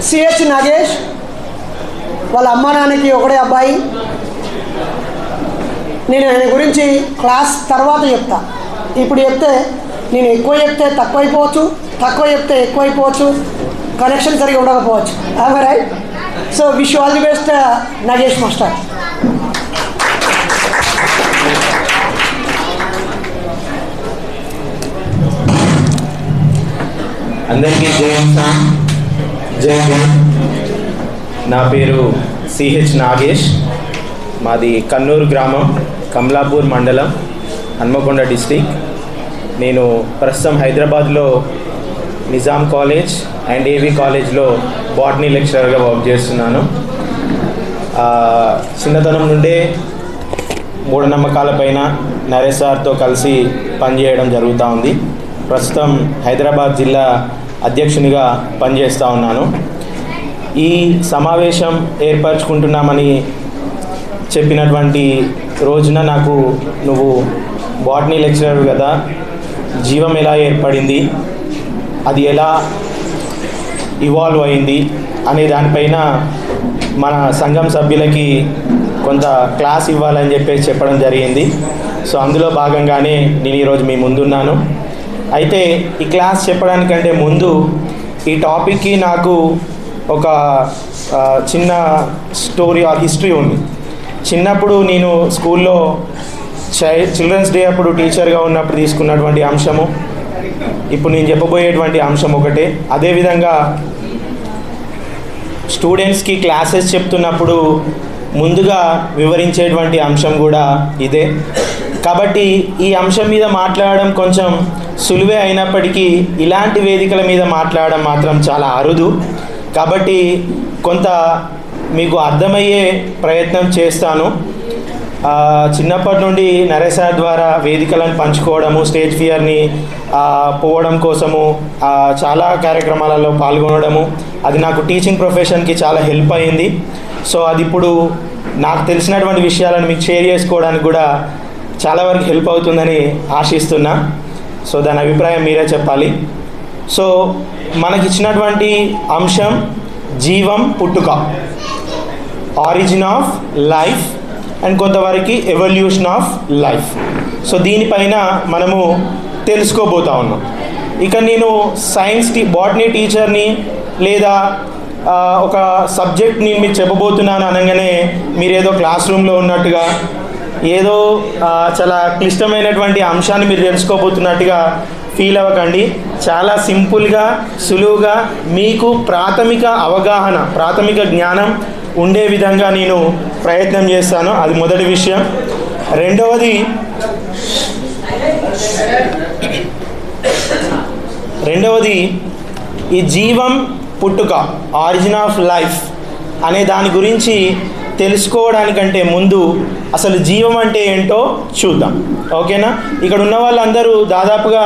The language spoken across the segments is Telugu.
సిహెచ్ నాగేష్ వాళ్ళ అమ్మ నాన్నకి ఒకడే అబ్బాయి. నేను ఆయన గురించి క్లాస్ తర్వాత చెప్తా. ఇప్పుడు చెప్తే నేను ఎక్కువ చెప్తే తక్కువైపోవచ్చు, తక్కువ చెప్తే ఎక్కువైపోవచ్చు, కనెక్షన్ సరిగా ఉండకపోవచ్చు. Right. So wish all the best Nagesh master. అందరికీ జై హింద్. నా పేరు సిహెచ్ నాగేష్. మాది కన్నూరు గ్రామం, కమలాపూర్ మండలం, హన్మకొండ డిస్టిక్. నేను ప్రస్తుతం హైదరాబాద్లో నిజాం కాలేజ్ అండ్ ఏవి కాలేజ్లో బాటనీ లెక్చరర్గా వర్క్ చేస్తున్నాను. చిన్నతనం నుండే మూఢనమ్మకాలపైన నరేష్ సార్తో కలిసి పనిచేయడం జరుగుతూ ఉంది. ప్రస్తుతం హైదరాబాద్ జిల్లా అధ్యక్షునిగా పనిచేస్తూ ఉన్నాను. ఈ సమావేశం ఏర్పరచుకుంటున్నామని చెప్పినటువంటి రోజున నాకు నువ్వు బాటనీ లెక్చరర్ కదా, జీవం ఎలా ఏర్పడింది, అది ఎలా ఇవాల్వ్ అయింది అనే దానిపైన మన సంఘం సభ్యులకి కొంత క్లాస్ ఇవ్వాలని చెప్పేసి చెప్పడం జరిగింది. సో అందులో భాగంగానే నేను ఈరోజు మీ ముందున్నాను. అయితే ఈ క్లాస్ చెప్పడానికంటే ముందు ఈ టాపిక్కి నాకు ఒక చిన్న స్టోరీ ఆర్ హిస్టరీ ఉంది. చిన్నప్పుడు నేను స్కూల్లో చిల్డ్రన్స్ డే అప్పుడు టీచర్గా ఉన్నప్పుడు తీసుకున్నటువంటి అంశము ఇప్పుడు నేను చెప్పబోయేటువంటి అంశం ఒకటే. అదేవిధంగా స్టూడెంట్స్కి క్లాసెస్ చెప్తున్నప్పుడు ముందుగా వివరించేటువంటి అంశం కూడా ఇదే. కాబట్టి ఈ అంశం మీద మాట్లాడడం కొంచెం సులువే అయినప్పటికీ ఇలాంటి వేదికల మీద మాట్లాడడం మాత్రం చాలా అరుదు. కాబట్టి కొంత మీకు అర్థమయ్యే ప్రయత్నం చేస్తాను. చిన్నప్పటి నుండి నరేష్ సార్ ద్వారా వేదికలను పంచుకోవడము, స్టేజ్ ఫియర్ని పోవడం కోసము చాలా కార్యక్రమాలలో పాల్గొనడము, అది నాకు టీచింగ్ ప్రొఫెషన్కి చాలా హెల్ప్ అయింది. సో అది ఇప్పుడు నాకు తెలిసినటువంటి విషయాలను మీకు షేర్ చేసుకోవడానికి కూడా చాలా వరకు హెల్ప్ అవుతుందని ఆశిస్తున్నా. సో దాని అభిప్రాయం మీరే చెప్పాలి. సో మనకి ఇచ్చినటువంటి అంశం జీవం పుట్టుక, ఆరిజిన్ ఆఫ్ లైఫ్ అండ్ కొంతవరకు ఎవల్యూషన్ ఆఫ్ లైఫ్. సో దీనిపైన మనము తెలుసుకోబోతా ఉన్నాం. ఇక నేను బాటనీ టీచర్ని లేదా ఒక సబ్జెక్ట్ని మీకు చెప్పబోతున్నాను అనగానే మీరు ఏదో క్లాస్ రూమ్లో ఉన్నట్టుగా, ఏదో చాలా క్లిష్టమైనటువంటి అంశాన్ని మీరు తెలుసుకోబోతున్నట్టుగా ఫీల్ అవ్వకండి. చాలా సింపుల్గా, సులువుగా మీకు ప్రాథమిక అవగాహన, ప్రాథమిక జ్ఞానం ఉండే విధంగా నేను ప్రయత్నం చేస్తాను. అది మొదటి విషయం. రెండవది ఈ జీవం పుట్టుక, ఆరిజిన్ ఆఫ్ లైఫ్ అనే దాని గురించి తెలుసుకోవడానికంటే ముందు అసలు జీవం అంటే ఏంటో చూద్దాం. ఓకేనా? ఇక్కడ ఉన్న వాళ్ళందరూ దాదాపుగా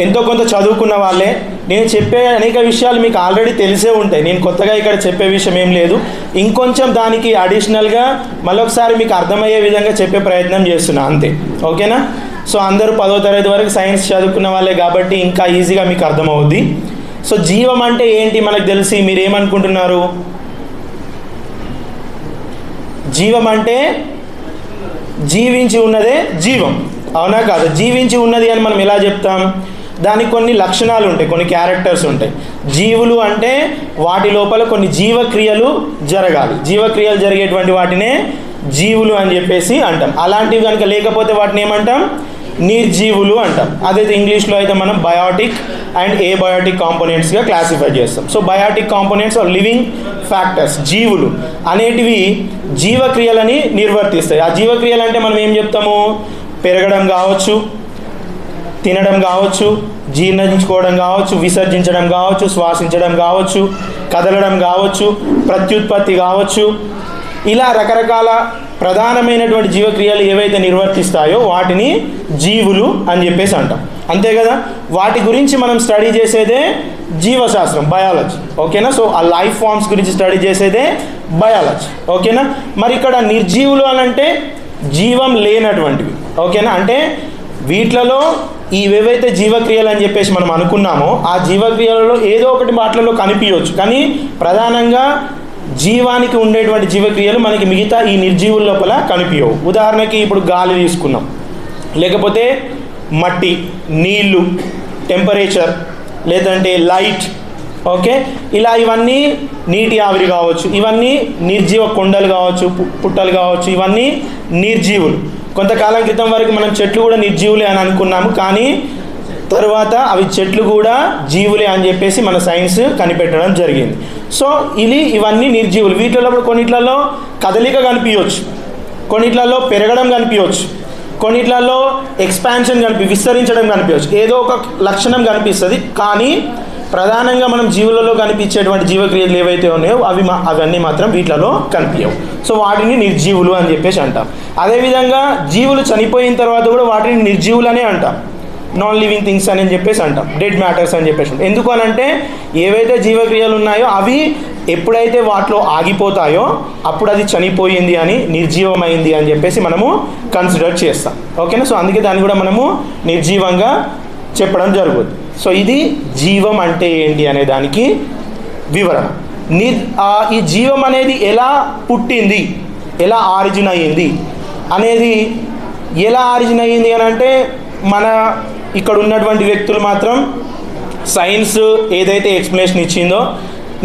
ఎంతో కొంత చదువుకున్న వాళ్ళే. నేను చెప్పే అనేక విషయాలు మీకు ఆల్రెడీ తెలిసే ఉంటాయి. నేను కొత్తగా ఇక్కడ చెప్పే విషయం ఏం లేదు. ఇంకొంచెం దానికి అడిషనల్గా మరొకసారి మీకు అర్థమయ్యే విధంగా చెప్పే ప్రయత్నం చేస్తున్నా, అంతే. ఓకేనా? సో అందరూ 10వ తరగతి వరకు సైన్స్ చదువుకున్న వాళ్ళే కాబట్టి ఇంకా ఈజీగా మీకు అర్థమవుద్ది. సో జీవం అంటే ఏంటి మనకు తెలిసి మీరేమనుకుంటున్నారు? జీవం అంటే జీవించి ఉన్నదే జీవం, అవునా కాదు? జీవించి ఉన్నది అని మనం ఎలా చెప్తాం? దానికి కొన్ని లక్షణాలు ఉంటాయి, కొన్ని క్యారెక్టర్స్ ఉంటాయి. జీవులు అంటే వాటి లోపల కొన్ని జీవక్రియలు జరగాలి. జీవక్రియలు జరిగేటువంటి వాటినే జీవులు అని చెప్పేసి అంటాం. అలాంటివి కనుక లేకపోతే వాటిని ఏమంటాం? నిర్జీవులు అంటాం. అదైతే ఇంగ్లీష్లో అయితే మనం బయోటిక్ అండ్ ఏబయోటిక్ కాంపోనెంట్స్గా క్లాసిఫై చేస్తాం. So biotic components are living factors, జీవులు అనేటివి జీవక్రియలని నిర్వర్తిస్తాయి. ఆ జీవక్రియలు అంటే మనం ఏం చెప్తాము? పెరగడం కావచ్చు, తినడం కావచ్చు, జీర్ణించుకోవడం కావచ్చు, విసర్జించడం కావచ్చు, శ్వాసించడం కావచ్చు, కదలడం కావచ్చు, ప్రత్యుత్పత్తి కావచ్చు, ఇలా రకరకాల ప్రధానమైనటువంటి జీవక్రియలు ఏవైతే నిర్వర్తిస్తాయో వాటిని జీవులు అని చెప్పేసి అంటాం. అంతే కదా? వాటి గురించి మనం స్టడీ చేసేదే జీవశాస్త్రం, బయాలజీ. ఓకేనా? సో ఆ లైఫ్ ఫార్మ్స్ గురించి స్టడీ చేసేదే బయాలజీ. ఓకేనా? మరి ఇక్కడ నిర్జీవులు అని అంటే జీవం లేనటువంటివి. ఓకేనా? అంటే వీటిలలో ఏవైతే జీవక్రియలు అని చెప్పేసి మనం అనుకున్నామో ఆ జీవక్రియలలో ఏదో ఒకటి వాటిలో కనిపించవచ్చు, కానీ ప్రధానంగా జీవానికి ఉండేటువంటి జీవక్రియలు మనకి మిగతా ఈ నిర్జీవుల లోపల కనిపించవు. ఉదాహరణకి ఇప్పుడు గాలి తీసుకున్నాం, లేకపోతే మట్టి, నీళ్ళు, టెంపరేచర్, లేదంటే లైట్, ఓకే, ఇలా ఇవన్నీ నీటి ఆవిరి కావచ్చు, ఇవన్నీ నిర్జీవ కొండలు కావచ్చు, పుట్టలు కావచ్చు, ఇవన్నీ నిర్జీవులు. కొంతకాలం క్రితం వరకు మనం చెట్లు కూడా నిర్జీవులే అని అనుకున్నాము, కానీ తర్వాత అవి చెట్లు కూడా జీవులే అని చెప్పేసి మన సైన్స్ కనిపెట్టడం జరిగింది. సో ఇవన్నీ నిర్జీవులు. వీటిలో కొన్నిట్లలో కదలిక కనిపించవచ్చు, కొన్నిట్లలో పెరగడం కనిపించవచ్చు, కొన్నిట్లలో ఎక్స్పాన్షన్ విస్తరించడం కనిపించవచ్చు, ఏదో ఒక లక్షణం కనిపిస్తుంది. కానీ ప్రధానంగా మనం జీవులలో కనిపించేటువంటి జీవక్రియలు ఏవైతే ఉన్నాయో అవన్నీ మాత్రం వీటిలలో కనిపించవు. సో వాటిని నిర్జీవులు అని చెప్పేసి అంటాం. అదేవిధంగా జీవులు చనిపోయిన తర్వాత కూడా వాటిని నిర్జీవులనే అంటాం, నాన్ లివింగ్ థింగ్స్ అని చెప్పేసి అంటాం, డెడ్ మ్యాటర్స్ అని చెప్పేసి. ఎందుకు అని అంటే ఏవైతే జీవక్రియలు ఉన్నాయో అవి ఎప్పుడైతే వాటిలో ఆగిపోతాయో అప్పుడు అది చనిపోయింది అని, నిర్జీవమైంది అని చెప్పేసి మనము కన్సిడర్ చేస్తాం. ఓకేనా? సో అందుకే దాన్ని కూడా మనము నిర్జీవంగా చెప్పడం జరుగుతుంది. సో ఇది జీవం అంటే ఏంటి అనే దానికి వివరణ. ఈ జీవం అనేది ఎలా పుట్టింది, ఎలా ఆరిజిన్ అయ్యింది అనేది, ఎలా ఆరిజిన్ అయ్యింది అని అంటే మన ఇక్కడ ఉన్నటువంటి వ్యక్తులు మాత్రం సైన్స్ ఏదైతే ఎక్స్ప్లెనేషన్ ఇచ్చిందో,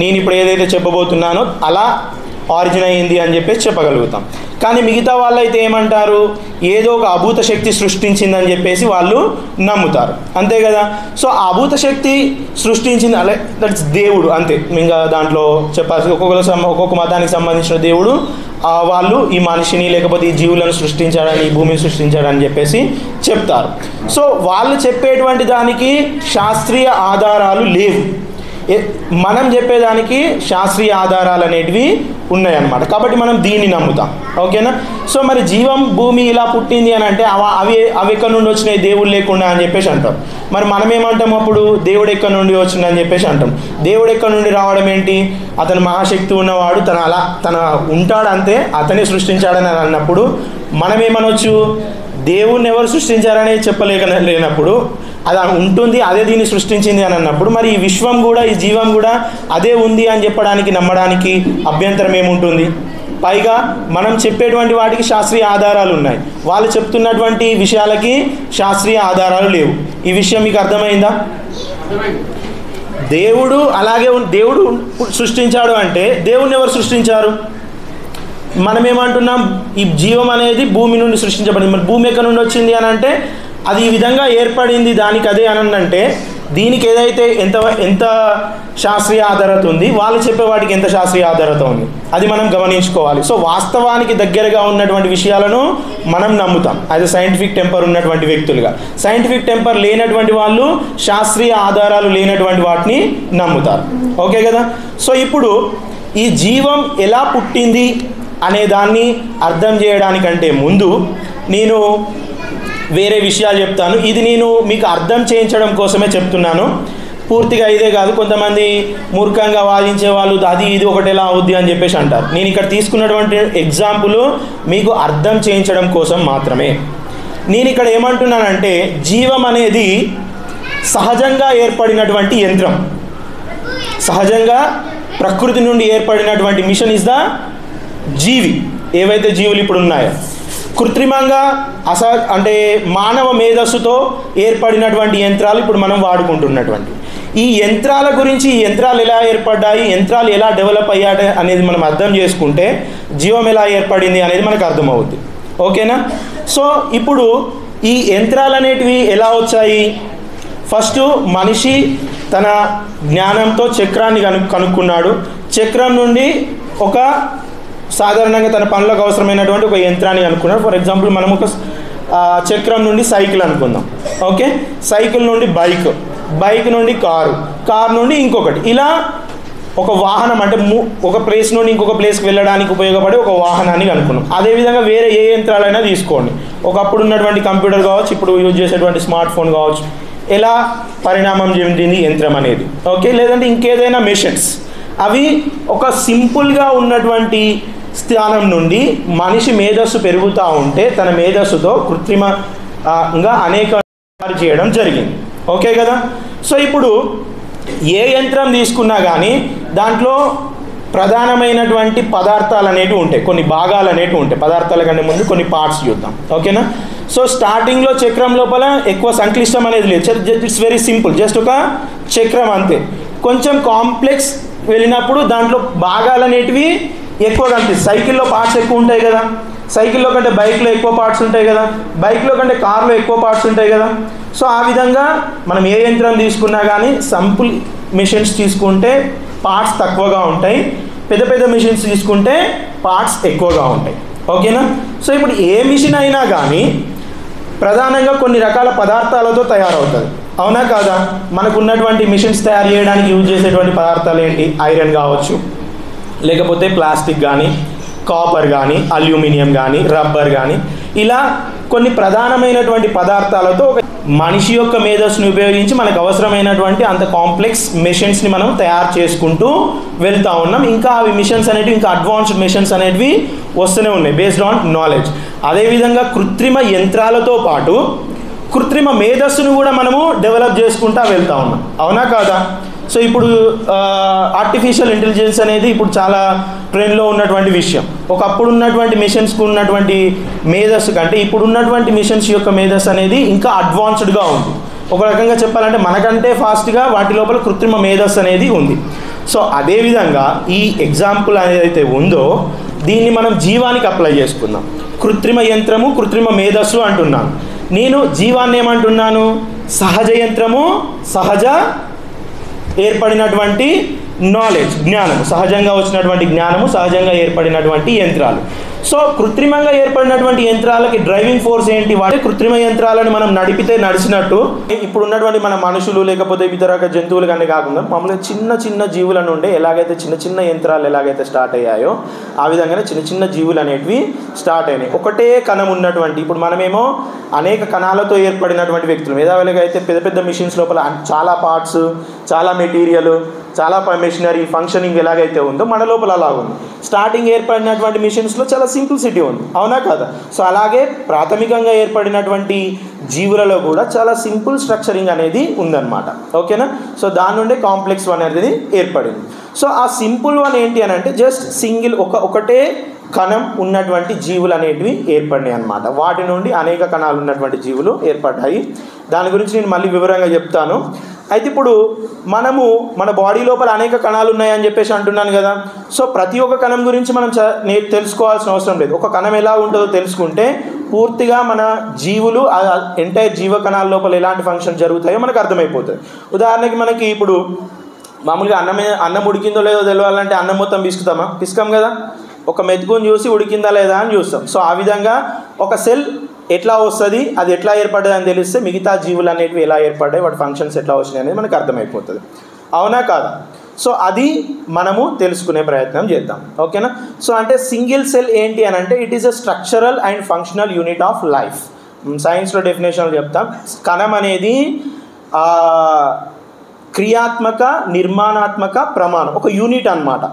నేను ఇప్పుడు ఏదైతే చెప్పబోతున్నానో అలా ఆరిజిన్ అయ్యింది అని చెప్పేసి చెప్పగలుగుతాం. కానీ మిగతా వాళ్ళు అయితే ఏమంటారు, ఏదో ఒక అభూత శక్తి సృష్టించిందని చెప్పేసి వాళ్ళు నమ్ముతారు, అంతే కదా. సో ఆ అభూత శక్తి సృష్టించింది అలా, దట్స్ దేవుడు, అంతే. ఇంకా దాంట్లో చెప్పాల్సి ఒక్కొక్క మతానికి సంబంధించిన దేవుడు వాళ్ళు ఈ మనిషిని లేకపోతే ఈ జీవులను సృష్టించాడని, ఈ భూమిని సృష్టించాడని చెప్పేసి చెప్తారు. సో వాళ్ళు చెప్పేటువంటి దానికి శాస్త్రీయ ఆధారాలు లేవు, మనం చెప్పేదానికి శాస్త్రీయ ఆధారాలు అనేటివి ఉన్నాయన్నమాట. కాబట్టి మనం దీన్ని నమ్ముతాం. ఓకేనా? సో మరి జీవం భూమి ఇలా పుట్టింది అని అంటే అవి ఎక్కడి నుండి వచ్చినాయి, దేవుడు లేకుండా అని చెప్పేసి అంటాం. మరి మనం ఏమంటాం అప్పుడు, దేవుడు ఎక్కడి నుండి వచ్చిందని చెప్పేసి అంటాం. దేవుడు ఎక్కడి నుండి రావడం ఏంటి, అతను మహాశక్తి ఉన్నవాడు, తన ఉంటాడు అంతే, అతనే సృష్టించాడని అన్నప్పుడు మనం ఏమనొచ్చు, దేవుణ్ణి ఎవరు సృష్టించారని లేనప్పుడు అది ఉంటుంది, అదే దీన్ని సృష్టించింది అని అన్నప్పుడు మరి ఈ విశ్వం కూడా, ఈ జీవం కూడా అదే ఉంది అని చెప్పడానికి, నమ్మడానికి అభ్యంతరం ఏముంటుంది? పైగా మనం చెప్పేటువంటి వాటికి శాస్త్రీయ ఆధారాలు ఉన్నాయి, వాళ్ళు చెప్తున్నటువంటి విషయాలకి శాస్త్రీయ ఆధారాలు లేవు. ఈ విషయం మీకు అర్థమైందా? దేవుడు అలాగే దేవుడు సృష్టించాడు అంటే దేవుణ్ణి ఎవరు సృష్టించారు? మనం ఏమంటున్నాం, ఈ జీవం అనేది భూమి నుండి సృష్టించబడింది. మరి భూమి ఎక్కడి నుండి వచ్చింది అని అంటే అది ఈ విధంగా ఏర్పడింది, దానికి అదే అని అంటే దీనికి ఏదైతే ఎంత శాస్త్రీయ ఆధారత ఉంది, వాళ్ళు చెప్పే వాటికి ఎంత శాస్త్రీయ ఆధారత ఉంది, అది మనం గమనించుకోవాలి. సో వాస్తవానికి దగ్గరగా ఉన్నటువంటి విషయాలను మనం నమ్ముతాం అది సైంటిఫిక్ టెంపర్ ఉన్నటువంటి వ్యక్తులుగా. సైంటిఫిక్ టెంపర్ లేనటువంటి వాళ్ళు శాస్త్రీయ ఆధారాలు లేనటువంటి వాటిని నమ్ముతారు. ఓకే కదా? సో ఇప్పుడు ఈ జీవం ఎలా పుట్టింది అనే దాన్ని అర్థం చేయడానికంటే ముందు నేను వేరే విషయాలు చెప్తాను. ఇది నేను మీకు అర్థం చేయించడం కోసమే చెప్తున్నాను, పూర్తిగా ఇదే కాదు. కొంతమంది మూర్ఖంగా వాదించే వాళ్ళు అది ఇది ఒకటి ఎలా అవుద్ది అని చెప్పేసి అంటారు. నేను ఇక్కడ తీసుకున్నటువంటి ఎగ్జాంపుల్ మీకు అర్థం చేయించడం కోసం మాత్రమే. నేను ఇక్కడ ఏమంటున్నానంటే జీవం అనేది సహజంగా ఏర్పడినటువంటి యంత్రం, సహజంగా ప్రకృతి నుండి ఏర్పడినటువంటి మిషన్ ఇస్ ద జీవి. ఏవైతే జీవులు ఇప్పుడు ఉన్నాయో కృత్రిమంగా అంటే మానవ మేధస్సుతో ఏర్పడినటువంటి యంత్రాలు ఇప్పుడు మనం వాడుకుంటున్నటువంటి ఈ యంత్రాల గురించి, ఈ యంత్రాలు ఎలా ఏర్పడ్డాయి, యంత్రాలు ఎలా డెవలప్ అయ్యాయి అనేది మనం అర్థం చేసుకుంటే జీవం ఎలా ఏర్పడింది అనేది మనకు అర్థమవుతుంది. ఓకేనా? సో ఇప్పుడు ఈ యంత్రాలు అనేటివి ఎలా వచ్చాయి? ఫస్ట్ మనిషి తన జ్ఞానంతో చక్రాన్ని కనుక్కున్నాడు. చక్రం నుండి ఒక సాధారణంగా తన పనులకు అవసరమైనటువంటి ఒక యంత్రాన్ని అనుకున్నాడు. ఫర్ ఎగ్జాంపుల్ మనం ఒక చక్రం నుండి సైకిల్ అనుకుందాం. ఓకే, సైకిల్ నుండి బైక్ నుండి కారు నుండి ఇంకొకటి, ఇలా ఒక వాహనం అంటే ఒక ప్లేస్ నుండి ఇంకొక ప్లేస్కి వెళ్ళడానికి ఉపయోగపడే ఒక వాహనాన్ని అనుకున్నాం. అదేవిధంగా వేరే ఏ యంత్రాలైనా తీసుకోండి, ఒకప్పుడు ఉన్నటువంటి కంప్యూటర్ కావచ్చు, ఇప్పుడు యూజ్ చేసేటువంటి స్మార్ట్ ఫోన్ కావచ్చు, ఎలా పరిణామం చెందింది యంత్రం అనేది. ఓకే, లేదంటే ఇంకేదైనా మెషిన్స్, అవి ఒక సింపుల్గా ఉన్నటువంటి స్థానం నుండి మనిషి మేధస్సు పెరుగుతూ ఉంటే తన మేధస్సుతో కృత్రిమంగా అనేక తయారు చేయడం జరిగింది. ఓకే కదా. సో ఇప్పుడు ఏ యంత్రం తీసుకున్నా కానీ దాంట్లో ప్రధానమైనటువంటి పదార్థాలు అనేటివి ఉంటాయి, కొన్ని భాగాలు అనేటివి ఉంటాయి. పదార్థాల కంటే ముందు కొన్ని పార్ట్స్ చూద్దాం. ఓకేనా. సో స్టార్టింగ్లో చక్రం లోపల ఎక్కువ సంక్లిష్టం అనేది లేదు, ఇట్స్ వెరీ సింపుల్, జస్ట్ ఒక చక్రం అంతే. కొంచెం కాంప్లెక్స్ వెళ్ళినప్పుడు దాంట్లో భాగాలు అనేటివి ఎక్కువ కనిపిస్తాయి. సైకిల్లో పార్ట్స్ ఎక్కువ ఉంటాయి కదా, సైకిల్లో కంటే బైక్లో ఎక్కువ పార్ట్స్ ఉంటాయి కదా, బైక్లో కంటే కార్లో ఎక్కువ పార్ట్స్ ఉంటాయి కదా. సో ఆ విధంగా మనం ఏ యంత్రం తీసుకున్నా కానీ సింపుల్ మిషన్స్ తీసుకుంటే పార్ట్స్ తక్కువగా ఉంటాయి, పెద్ద పెద్ద మిషన్స్ తీసుకుంటే పార్ట్స్ ఎక్కువగా ఉంటాయి. ఓకేనా. సో ఇప్పుడు ఏ మిషన్ అయినా కానీ ప్రధానంగా కొన్ని రకాల పదార్థాలతో తయారవుతుంది, అవునా కాదా. మనకు ఉన్నటువంటి మిషన్స్ తయారు చేయడానికి యూజ్ చేసేటువంటి పదార్థాలు ఏంటి? ఐరన్ కావచ్చు, లేకపోతే ప్లాస్టిక్ కానీ, కాపర్ కానీ, అల్యూమినియం కానీ, రబ్బర్ కానీ, ఇలా కొన్ని ప్రధానమైనటువంటి పదార్థాలతో మనిషి యొక్క మేధస్సును ఉపయోగించి మనకు అవసరమైనటువంటి అంత కాంప్లెక్స్ మిషన్స్ని మనం తయారు చేసుకుంటూ వెళ్తూ ఉన్నాం. ఇంకా అవి మిషన్స్ అనేటివి ఇంకా అడ్వాన్స్డ్ మిషన్స్ అనేటివి వస్తూనే ఉన్నాయి బేస్డ్ ఆన్ నాలెడ్జ్. అదేవిధంగా కృత్రిమ యంత్రాలతో పాటు కృత్రిమ మేధస్సును కూడా మనము డెవలప్ చేసుకుంటూ వెళ్తూ ఉన్నాం, అవునా కాదా. సో ఇప్పుడు ఆర్టిఫిషియల్ ఇంటెలిజెన్స్ అనేది ఇప్పుడు చాలా ట్రెండ్లో ఉన్నటువంటి విషయం. ఒకప్పుడు ఉన్నటువంటి మిషన్స్కి ఉన్నటువంటి మేధస్సు కంటే ఇప్పుడు ఉన్నటువంటి మిషన్స్ యొక్క మేధస్సు అనేది ఇంకా అడ్వాన్స్డ్గా ఉంది. ఒక రకంగా చెప్పాలంటే మనకంటే ఫాస్ట్గా వాటి లోపల కృత్రిమ మేధస్సు అనేది ఉంది. సో అదేవిధంగా ఈ ఎగ్జాంపుల్ అనేది ఉందో దీన్ని మనం జీవానికి అప్లై చేసుకుందాం. కృత్రిమ యంత్రము, కృత్రిమ మేధస్సు అంటున్నాను. నేను జీవాన్ని ఏమంటున్నాను? సహజ యంత్రము, సహజ ఏర్పడినటువంటి నాలెడ్జ్, జ్ఞానము, సహజంగా వచ్చినటువంటి జ్ఞానము, సహజంగా ఏర్పడినటువంటి యంత్రాలు. సో కృత్రిమంగా ఏర్పడినటువంటి యంత్రాలకి డ్రైవింగ్ ఫోర్స్ ఏంటి? వాటి కృత్రిమ యంత్రాలను మనం నడిపితే నడిచినట్టు ఇప్పుడు ఉన్నటువంటి మన మనుషులు లేకపోతే ఇతర జంతువులు కానీ కాకుండా మామూలుగా చిన్న చిన్న జీవుల నుండి ఎలాగైతే చిన్న చిన్న యంత్రాలు ఎలాగైతే స్టార్ట్ అయ్యాయో ఆ విధంగానే చిన్న చిన్న జీవులు అనేటివి స్టార్ట్ అయినాయి. ఒకటే కణం ఉన్నటువంటి, ఇప్పుడు మనమేమో అనేక కణాలతో ఏర్పడినటువంటి వ్యక్తులు, ఎలాగైతే పెద్ద పెద్ద మిషన్స్ లోపల చాలా పార్ట్స్, చాలా మెటీరియల్, చాలా మెషినరీ ఫంక్షనింగ్ ఎలాగైతే ఉందో మన లోపల అలా ఉంది. స్టార్టింగ్ ఏర్పడినటువంటి మిషన్స్లో చాలా సింప్లిసిటీ ఉంది, అవునా కదా. సో అలాగే ప్రాథమికంగా ఏర్పడినటువంటి జీవులలో కూడా చాలా సింపుల్ స్ట్రక్చరింగ్ అనేది ఉందన్నమాట. ఓకేనా. సో దాని నుండి కాంప్లెక్స్ వన్ అనేది ఏర్పడింది. సో ఆ సింపుల్ వన్ ఏంటి అని అంటే జస్ట్ సింగిల్ ఒకటే కణం ఉన్నటువంటి జీవులు అనేటివి ఏర్పడినాయి అన్నమాట. వాటి నుండి అనేక కణాలు ఉన్నటువంటి జీవులు ఏర్పడ్డాయి. దాని గురించి నేను మళ్ళీ వివరంగా చెప్తాను. అయితే ఇప్పుడు మనము మన బాడీ లోపల అనేక కణాలు ఉన్నాయని చెప్పేసి అంటున్నాను కదా. సో ప్రతి ఒక్క కణం గురించి మనం తెలుసుకోవాల్సిన అవసరం లేదు. ఒక కణం ఎలా ఉంటుందో తెలుసుకుంటే పూర్తిగా మన జీవులు ఎంటైర్ జీవ కణాల లోపల ఎలాంటి ఫంక్షన్ జరుగుతాయో మనకు అర్థమైపోతుంది. ఉదాహరణకి మనకి ఇప్పుడు మామూలుగా అన్నం ఉడికిందో లేదో తెలియాలంటే అన్నం మొత్తం పిసుకాం కదా, ఒక మెతుకుని చూసి ఉడికిందా లేదా అని చూస్తాం. సో ఆ విధంగా ఒక సెల్ ఎట్లా వస్తుంది, అది ఎట్లా ఏర్పడ్డది అని తెలిస్తే మిగతా జీవులు అనేటివి ఎలా ఏర్పడ్డాయి, వాటి ఫంక్షన్స్ ఎట్లా వచ్చినాయి అనేది మనకు అర్థమైపోతుంది, అవునా కాదా. సో అది మనము తెలుసుకునే ప్రయత్నం చేద్దాం. ఓకేనా. సో అంటే సింగిల్ సెల్ ఏంటి అని అంటే it is a structural and functional unit of life. సైన్స్లో డెఫినేషన్ చెప్తాం. కణం అనేది క్రియాత్మక నిర్మాణాత్మక ప్రమాణం, ఒక యూనిట్ అన్నమాట.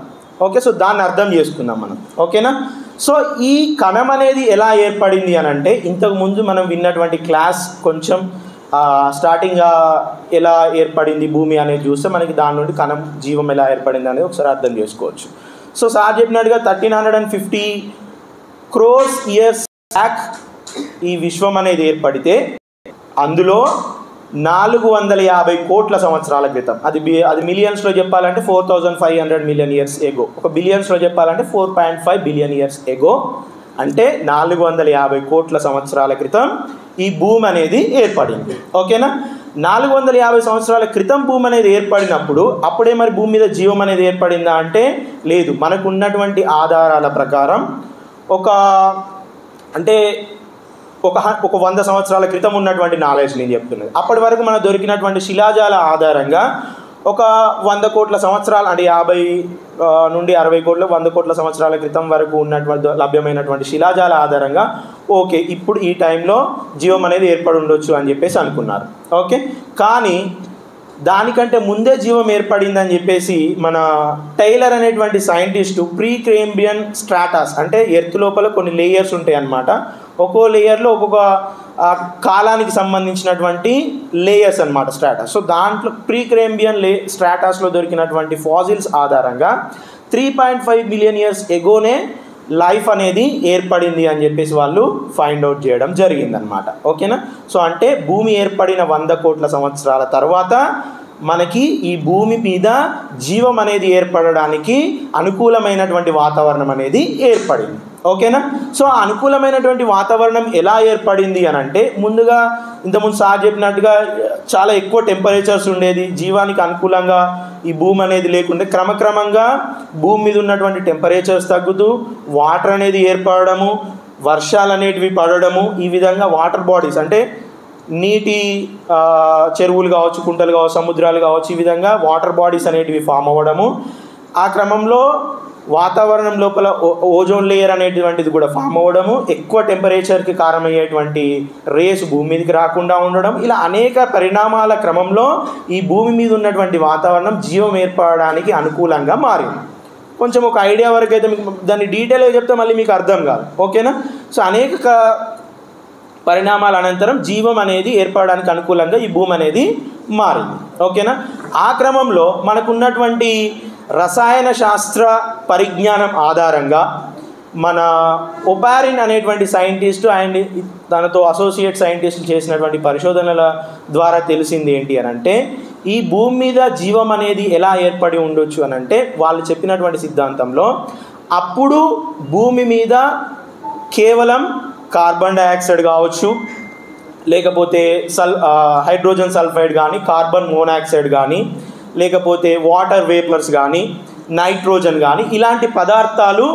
ఓకే. సో దాన్ని అర్థం చేసుకుందాం మనం. ఓకేనా. సో ఈ కణం అనేది ఎలా ఏర్పడింది అని అంటే ఇంతకుముందు మనం విన్నటువంటి క్లాస్ కొంచెం స్టార్టింగ్ ఎలా ఏర్పడింది భూమి అనేది చూస్తే మనకి దాని నుండి కణం జీవం ఎలా ఏర్పడింది అనేది ఒకసారి అర్థం చేసుకోవచ్చు. సో సార్ చెప్పినట్టుగా 1350 crores years బ్యాక్ ఈ విశ్వం అనేది ఏర్పడితే అందులో 450 కోట్ల సంవత్సరాల క్రితం, అది మిలియన్స్లో చెప్పాలంటే 4500 million years ఎగో, ఒక బిలియన్స్లో చెప్పాలంటే 4.5 billion years ఎగో, అంటే 450 కోట్ల సంవత్సరాల క్రితం ఈ భూమి అనేది ఏర్పడింది. ఓకేనా. 450 సంవత్సరాల క్రితం భూమి అనేది ఏర్పడినప్పుడు అప్పుడే మరి భూమి మీద జీవం అనేది ఏర్పడిందా అంటే లేదు. మనకు ఉన్నటువంటి ఆధారాల ప్రకారం ఒక 100 సంవత్సరాల క్రితం ఉన్నటువంటి నాలెడ్జ్ నేను చెప్తున్నది. అప్పటి వరకు మనకు దొరికినటువంటి శిలాజాల ఆధారంగా ఒక 100 కోట్ల సంవత్సరాలు అంటే 50 నుండి 60 కోట్ల 100 కోట్ల సంవత్సరాల క్రితం వరకు ఉన్నటువంటి లభ్యమైనటువంటి శిలాజాల ఆధారంగా ఓకే ఇప్పుడు ఈ టైంలో జీవం అనేది ఏర్పడి ఉండొచ్చు అని చెప్పేసి అనుకున్నారు. ఓకే. కానీ దానికంటే ముందే జీవం ఏర్పడిందని చెప్పేసి మన టైలర్ అనేటువంటి సైంటిస్టు ప్రీ క్రేంబియన్ స్ట్రాటాస్, అంటే ఎర్త్ లోపల కొన్ని లేయర్స్ ఉంటాయి అన్నమాట. ఒక్కో లేయర్లో ఒక్కొక్క కాలానికి సంబంధించినటువంటి లేయర్స్ అన్నమాట స్ట్రాటాస్. సో దాంట్లో ప్రీ క్రేంబియన్ స్ట్రాటాస్లో దొరికినటువంటి ఫాజిల్స్ ఆధారంగా 3.5 మిలియన్ ఇయర్స్ ఎగోనే లైఫ్ అనేది ఏర్పడింది అని చెప్పేసి వాళ్ళు ఫైండ్ అవుట్ చేయడం జరిగిందనమాట. ఓకేనా. సో అంటే భూమి ఏర్పడిన 100 కోట్ల సంవత్సరాల తర్వాత మనకి ఈ భూమి మీద జీవం అనేది ఏర్పడడానికి అనుకూలమైనటువంటి వాతావరణం అనేది ఏర్పడింది. ఓకేనా. సో ఆ అనుకూలమైనటువంటి వాతావరణం ఎలా ఏర్పడింది అని అంటే, ముందుగా ఇంతకుముందు సార్ చెప్పినట్టుగా చాలా ఎక్కువ టెంపరేచర్స్ ఉండేది, జీవానికి అనుకూలంగా ఈ భూమి అనేది లేకుంటే క్రమక్రమంగా భూమి మీద ఉన్నటువంటి టెంపరేచర్స్ తగ్గుతూ వాటర్ అనేది ఏర్పడము, వర్షాలు అనేటివి పడడము, ఈ విధంగా వాటర్ బాడీస్ అంటే నీటి చెరువులు కావచ్చు, కుంటలు కావచ్చు, సముద్రాలు కావచ్చు, ఈ విధంగా వాటర్ బాడీస్ అనేటివి ఫామ్ అవ్వడము. ఆ క్రమంలో వాతావరణం లోపల ఓజోన్ లేయర్ అనేటువంటిది కూడా ఫామ్ అవ్వడము, ఎక్కువ టెంపరేచర్కి కారణమయ్యేటువంటి రేస్ భూమి మీదకి రాకుండా ఉండడం, ఇలా అనేక పరిణామాల క్రమంలో ఈ భూమి మీద ఉన్నటువంటి వాతావరణం జీవం ఏర్పడడానికి అనుకూలంగా మారింది. కొంచెం ఒక ఐడియా వరకు అయితే మీకు దాన్ని డీటెయిల్గా చెప్తే మళ్ళీ మీకు అర్థం కాదు. ఓకేనా. సో అనేక పరిణామాల అనంతరం జీవం అనేది ఏర్పడడానికి అనుకూలంగా ఈ భూమి అనేది మారింది. ఓకేనా. ఆ క్రమంలో మనకున్నటువంటి రసాయన శాస్త్ర పరిజ్ఞానం ఆధారంగా మన ఒపారిన్ అనేటువంటి సైంటిస్టు అండ్ తనతో అసోసియేట్ సైంటిస్టులు చేసినటువంటి పరిశోధనల ద్వారా తెలిసింది ఏంటి అని అంటే, ఈ భూమి మీద జీవం అనేది ఎలా ఏర్పడి ఉండొచ్చు అని అంటే, వాళ్ళు చెప్పినటువంటి సిద్ధాంతంలో అప్పుడు భూమి మీద కేవలం కార్బన్ డైఆక్సైడ్ కావచ్చు, లేకపోతే హైడ్రోజన్ సల్ఫైడ్ కానీ, కార్బన్ మోనాక్సైడ్ కానీ, లేకపోతే వాటర్ వేపర్స్ కానీ, నైట్రోజన్ కానీ, ఇలాంటి పదార్థాలు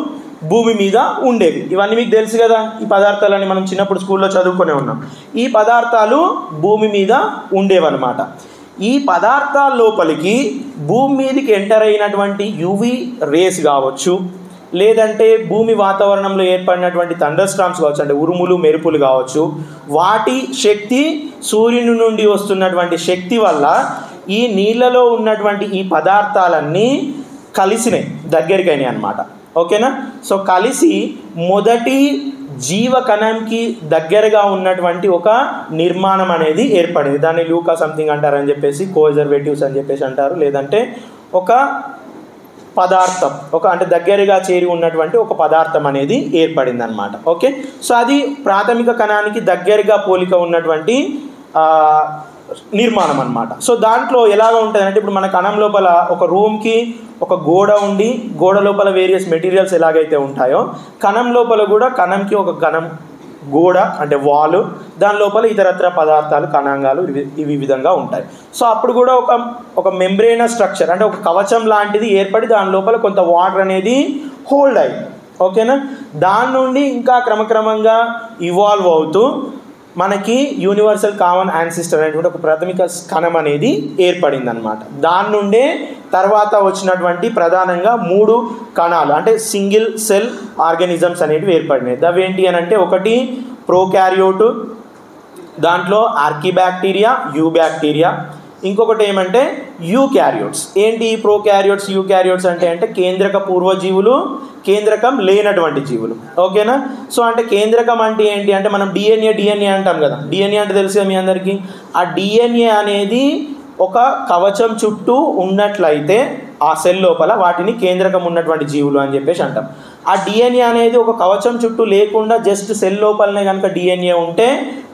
భూమి మీద ఉండేవి. ఇవన్నీ మీకు తెలుసు కదా, ఈ పదార్థాలని మనం చిన్నప్పుడు స్కూల్లో చదువుకునే ఉన్నాం. ఈ పదార్థాలు భూమి మీద ఉండేవన్నమాట. ఈ పదార్థాల లోపలికి భూమి మీదకి ఎంటర్ అయినటువంటి యువి రేస్ కావచ్చు, లేదంటే భూమి వాతావరణంలో ఏర్పడినటువంటి థండర్ స్టార్మ్స్ కావచ్చు, అంటే ఉరుములు మెరుపులు కావచ్చు, వాటి శక్తి సూర్యుని నుండి వస్తున్నటువంటి శక్తి వల్ల ఈ నీళ్ళలో ఉన్నటువంటి ఈ పదార్థాలన్నీ కలిసినాయి, దగ్గరికి అయినాయి అన్నమాట. ఓకేనా. సో కలిసి మొదటి జీవకణంకి దగ్గరగా ఉన్నటువంటి ఒక నిర్మాణం అనేది ఏర్పడింది. దాన్ని లూకా సంథింగ్ అంటారని చెప్పేసి, కోజర్వేటివ్స్ అని చెప్పేసి అంటారు, లేదంటే ఒక పదార్థం, అంటే దగ్గరగా చేరి ఉన్నటువంటి ఒక పదార్థం అనేది ఏర్పడింది అన్నమాట. ఓకే. సో అది ప్రాథమిక కణానికి దగ్గరగా పోలిక ఉన్నటువంటి నిర్మాణం అన్నమాట. సో దాంట్లో ఎలాగ ఉంటుంది అంటే, ఇప్పుడు మన కణం లోపల ఒక రూమ్కి ఒక గోడ ఉండి, గోడ లోపల వేరియస్ మెటీరియల్స్ ఎలాగైతే ఉంటాయో, కణం లోపల కూడా కణంకి ఒక కణం గోడ అంటే వాలు, దాని లోపల ఇతరత్ర పదార్థాలు కణాంగాలు ఇవి విధంగా ఉంటాయి. సో అప్పుడు కూడా ఒక మెంబ్రేనస్ స్ట్రక్చర్ అంటే ఒక కవచం లాంటిది ఏర్పడి దాని లోపల కొంత వాటర్ అనేది హోల్డ్ అయ్యింది. ఓకేనా. దాని నుండి ఇంకా క్రమక్రమంగా ఇవాల్వ్ అవుతూ మనకి యూనివర్సల్ కామన్ యాన్సిస్టర్ అనేటువంటి ఒక ప్రాథమిక కణం అనేది ఏర్పడింది అనమాట. దాని నుండే తర్వాత వచ్చినటువంటి ప్రధానంగా 3 కణాలు అంటే సింగిల్ సెల్ ఆర్గానిజమ్స్ అనేటివి ఏర్పడినాయి. అవేంటి అని అంటే, ఒకటి ప్రోకారియోటు, దాంట్లో ఆర్కిబ్యాక్టీరియా, యూబ్యాక్టీరియా, ఇంకొకటి ఏమంటే యూక్యారియోట్స్. ఏంటి ప్రోకారియోట్స్, యూక్యారియోట్స్ అంటే కేంద్రక పూర్వజీవులు, కేంద్రకం లేనటువంటి జీవులు. ఓకేనా. సో అంటే కేంద్రకం అంటే ఏంటి అంటే, మనం డిఎన్ఏ అంటాం కదా, డిఎన్ఏ అంటే తెలుసు మీ అందరికీ. ఆ డిఎన్ఏ అనేది ఒక కవచం చుట్టూ ఉన్నట్లయితే ఆ సెల్ లోపల వాటిని కేంద్రకం ఉన్నటువంటి జీవులు అని చెప్పేసి అంటాం. ఆ డిఎన్ఏ అనేది ఒక కవచం చుట్టూ లేకుండా జస్ట్ సెల్ లోపలనే కనుక డిఎన్ఏ ఉంటే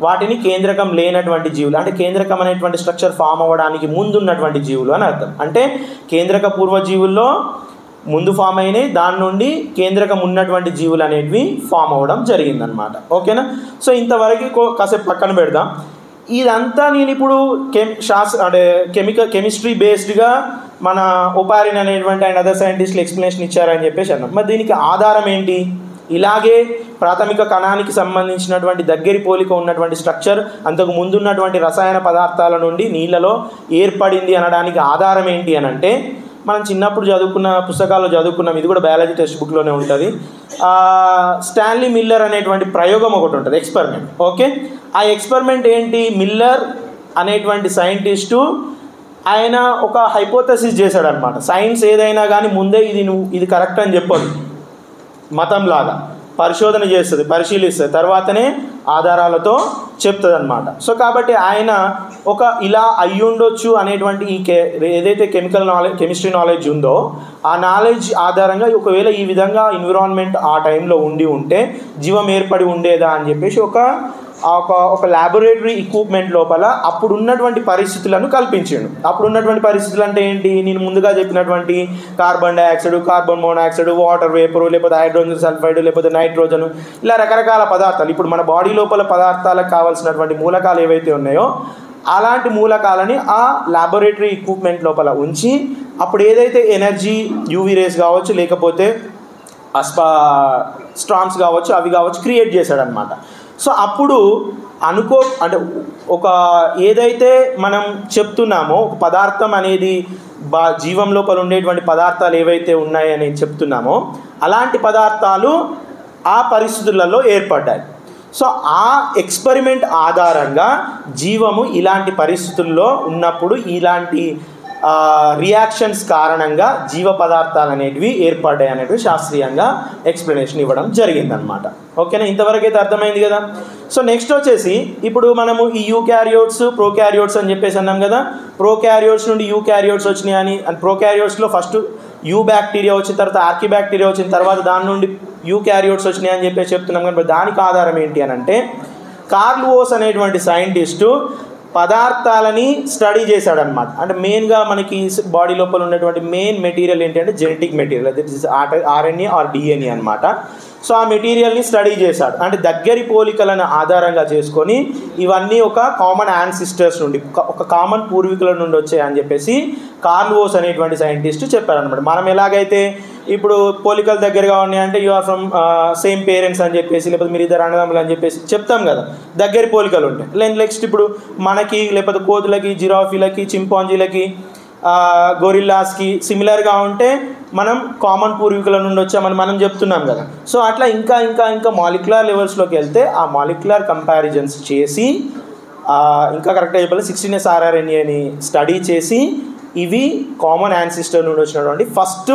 వాటిని కేంద్రకం లేనటువంటి జీవులు, అంటే కేంద్రకం అనేటువంటి స్ట్రక్చర్ ఫామ్ అవ్వడానికి ముందు ఉన్నటువంటి జీవులు అని అర్థం. అంటే కేంద్రక పూర్వజీవుల్లో ముందు ఫామ్ అయినాయి, దాని నుండి కేంద్రకం ఉన్నటువంటి జీవులు అనేటివి ఫామ్ అవ్వడం జరిగిందనమాట. ఓకేనా. సో ఇంతవరకు కాసేపు పక్కన పెడదాం. ఇదంతా నేను ఇప్పుడు కెమిస్ట్రీ బేస్డ్గా మన ఒపారిన్ అనేటువంటి అండ్ అదర్ సైంటిస్టులు ఎక్స్ప్లెనేషన్ ఇచ్చారని చెప్పేసి అన్నాం. మరి దీనికి ఆధారం ఏంటి? ఇలాగే ప్రాథమిక కణానికి సంబంధించినటువంటి దగ్గరి పోలిక ఉన్నటువంటి స్ట్రక్చర్ అంతకు ముందు ఉన్నటువంటి రసాయన పదార్థాల నుండి నీళ్ళలో ఏర్పడింది అనడానికి ఆధారం ఏంటి అని అంటే, మనం చిన్నప్పుడు చదువుకున్న పుస్తకాల్లో చదువుకున్నాం, ఇది కూడా బయాలజీ టెక్స్ట్ బుక్లోనే ఉంటుంది. స్టాన్లీ మిల్లర్ అనేటువంటి ప్రయోగం ఒకటి ఉంటుంది, ఎక్స్పెరిమెంట్. ఓకే. ఆ ఎక్స్పెరిమెంట్ ఏంటి? మిల్లర్ అనేటువంటి సైంటిస్టు ఆయన ఒక హైపోథసిస్ చేశాడనమాట. సైన్స్ ఏదైనా కానీ ముందే ఇది కరెక్ట్ అని చెప్పదు, మతంలాగా పరిశోధన చేస్తుంది, పరిశీలిస్తుంది, తర్వాతనే ఆధారాలతో చెప్తుంది అనమాట. సో కాబట్టి ఆయన ఒక ఇలా అయ్యుండొచ్చు అనేటువంటి ఏదైతే కెమిస్ట్రీ నాలెడ్జ్ ఉందో ఆ నాలెడ్జ్ ఆధారంగా ఒకవేళ ఈ విధంగా ఎన్విరాన్మెంట్ ఆ టైంలో ఉంటే జీవం ఏర్పడి ఉండేదా అని చెప్పేసి ఒక ల్యాబొరేటరీ ఎక్విప్మెంట్ లోపల అప్పుడున్నటువంటి పరిస్థితులను కల్పించాడు. అప్పుడున్నటువంటి పరిస్థితులు అంటే ఏంటి, నేను ముందుగా చెప్పినటువంటి carbon dioxide, carbon monoxide, water vapour, లేకపోతే హైడ్రోజన్ సల్ఫైడ్, లేకపోతే నైట్రోజన్, ఇలా రకరకాల పదార్థాలు ఇప్పుడు మన బాడీ లోపల పదార్థాలకు కావాల్సినటువంటి మూలకాలు ఏవైతే ఉన్నాయో అలాంటి మూలకాలని ఆ ల్యాబొరేటరీ ఎక్విప్మెంట్ లోపల ఉంచి అప్పుడు ఏదైతే ఎనర్జీ యూవీ రేస్ కావచ్చు, లేకపోతే స్టార్మ్స్ కావచ్చు, అవి కావచ్చు క్రియేట్ చేశాడనమాట. సో అప్పుడు అంటే ఒక ఏదైతే మనం చెప్తున్నామో ఒక పదార్థం అనేది జీవం లోపల ఉండేటువంటి పదార్థాలు ఏవైతే ఉన్నాయని చెప్తున్నామో అలాంటి పదార్థాలు ఆ పరిస్థితులలో ఏర్పడ్డాయి. సో ఆ ఎక్స్పెరిమెంట్ ఆధారంగా జీవము ఇలాంటి పరిస్థితుల్లో ఉన్నప్పుడు ఇలాంటి రియాక్షన్స్ కారణంగా జీవ పదార్థాలు అనేటివి ఏర్పడ్డాయి అనేటివి శాస్త్రీయంగా ఎక్స్ప్లెనేషన్ ఇవ్వడం జరిగిందనమాట. ఓకేనా, ఇంతవరకు అయితే అర్థమైంది కదా. సో నెక్స్ట్ వచ్చేసి ఇప్పుడు మనము ఈ యూక్యారియోట్స్ ప్రోక్యారియోట్స్ అని చెప్పేసి అన్నాం కదా. ప్రోక్యారియోట్స్ నుండి యూక్యారియోట్స్ వచ్చినాయి అని, ప్రోక్యారియోట్స్లో ఫస్ట్ యూ బ్యాక్టీరియా వచ్చిన తర్వాత ఆర్కీ బ్యాక్టీరియా వచ్చిన తర్వాత దాని నుండి యూక్యారియోట్స్ వచ్చినాయి అని చెప్పేసి చెప్తున్నాం కదా. దానికి ఆధారం ఏంటి అని అంటే కార్ల్ ఓస్ అనేటువంటి సైంటిస్టు పదార్థాలని స్టడీ చేశాడనమాట. అంటే మెయిన్గా మనకి బాడీ లోపల ఉన్నటువంటి మెయిన్ మెటీరియల్ ఏంటంటే genetic material, that is RNA or DNA అనమాట. సో ఆ మెటీరియల్ని స్టడీ చేశాడు. అంటే దగ్గరి పోలికలను ఆధారంగా చేసుకొని ఇవన్నీ ఒక కామన్ యాన్సిస్టర్స్ నుండి, ఒక కామన్ పూర్వీకుల నుండి వచ్చాయి అని చెప్పేసి కార్ల్ ఓస్ అనేటువంటి సైంటిస్ట్ చెప్పారనమాట. మనం ఎలాగైతే ఇప్పుడు పోలికలు దగ్గరగా ఉన్నాయంటే you are from same parents అని చెప్పేసి, లేకపోతే మీరు ఇద్దరు అన్నదమ్ములు అని చెప్పేసి చెప్తాం కదా, దగ్గర పోలికలు ఉంటాయి. నెక్స్ట్ ఇప్పుడు మనకి లేకపోతే కోతులకి, జిరాఫీలకి, చింపాంజీలకి, గొరిల్లాస్కి సిమిలర్గా ఉంటే మనం కామన్ పూర్వీకుల నుండి వచ్చామని మనం చెప్తున్నాం కదా. సో అట్లా ఇంకా ఇంకా ఇంకా మాలిక్యులర్ లెవెల్స్లోకి వెళ్తే ఆ మాలిక్యులర్ కంపారిజన్స్ చేసి ఇంకా కరెక్ట్గా చెప్పాలి 16S rRNAని స్టడీ చేసి ఇవి కామన్ యాన్సిస్టర్ నుండి వచ్చినటువంటి first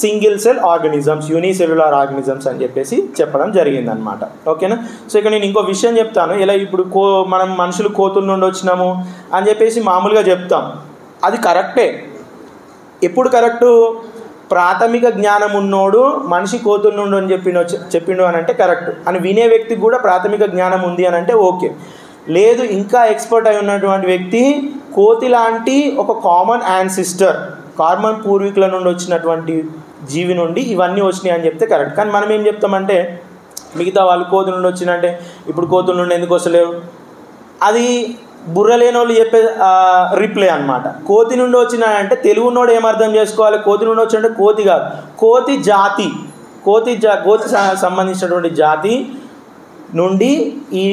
single cell organisms, unicellular organisms అని చెప్పేసి చెప్పడం జరిగిందనమాట. ఓకేనా. సో ఇక్కడ నేను ఇంకో విషయం చెప్తాను. ఇలా ఇప్పుడు మనం మనుషులు కోతుల నుండి వచ్చినాము అని చెప్పేసి మామూలుగా చెప్తాం, అది కరెక్టే. ఎప్పుడు కరెక్టు, ప్రాథమిక జ్ఞానం ఉన్నోడు మనిషి కోతుల నుండి అని చెప్పిండు అని అంటే కరెక్ట్ అని వినే వ్యక్తికి కూడా ప్రాథమిక జ్ఞానం ఉంది అని అంటే ఓకే. లేదు ఇంకా ఎక్స్పర్ట్ అయి ఉన్నటువంటి వ్యక్తి కోతి లాంటి ఒక కామన్ యాన్సిస్టర్, కామన్ పూర్వీకుల నుండి వచ్చినటువంటి జీవి నుండి ఇవన్నీ వచ్చినాయి అని చెప్తే కరెక్ట్. కానీ మనం ఏం చెప్తామంటే మిగతా వాళ్ళు కోతి నుండి వచ్చినంటే ఇప్పుడు కోతుల నుండి ఎందుకు వస్తలేవు, అది బుర్ర లేని వాళ్ళు చెప్పే రిప్లై అనమాట. కోతి నుండి వచ్చినాయంటే తెలుగునోడు ఏమర్థం చేసుకోవాలి, కోతి నుండి వచ్చినంటే కోతి కాదు, కోతి జాతి, కోతి సంబంధించినటువంటి జాతి నుండి ఈ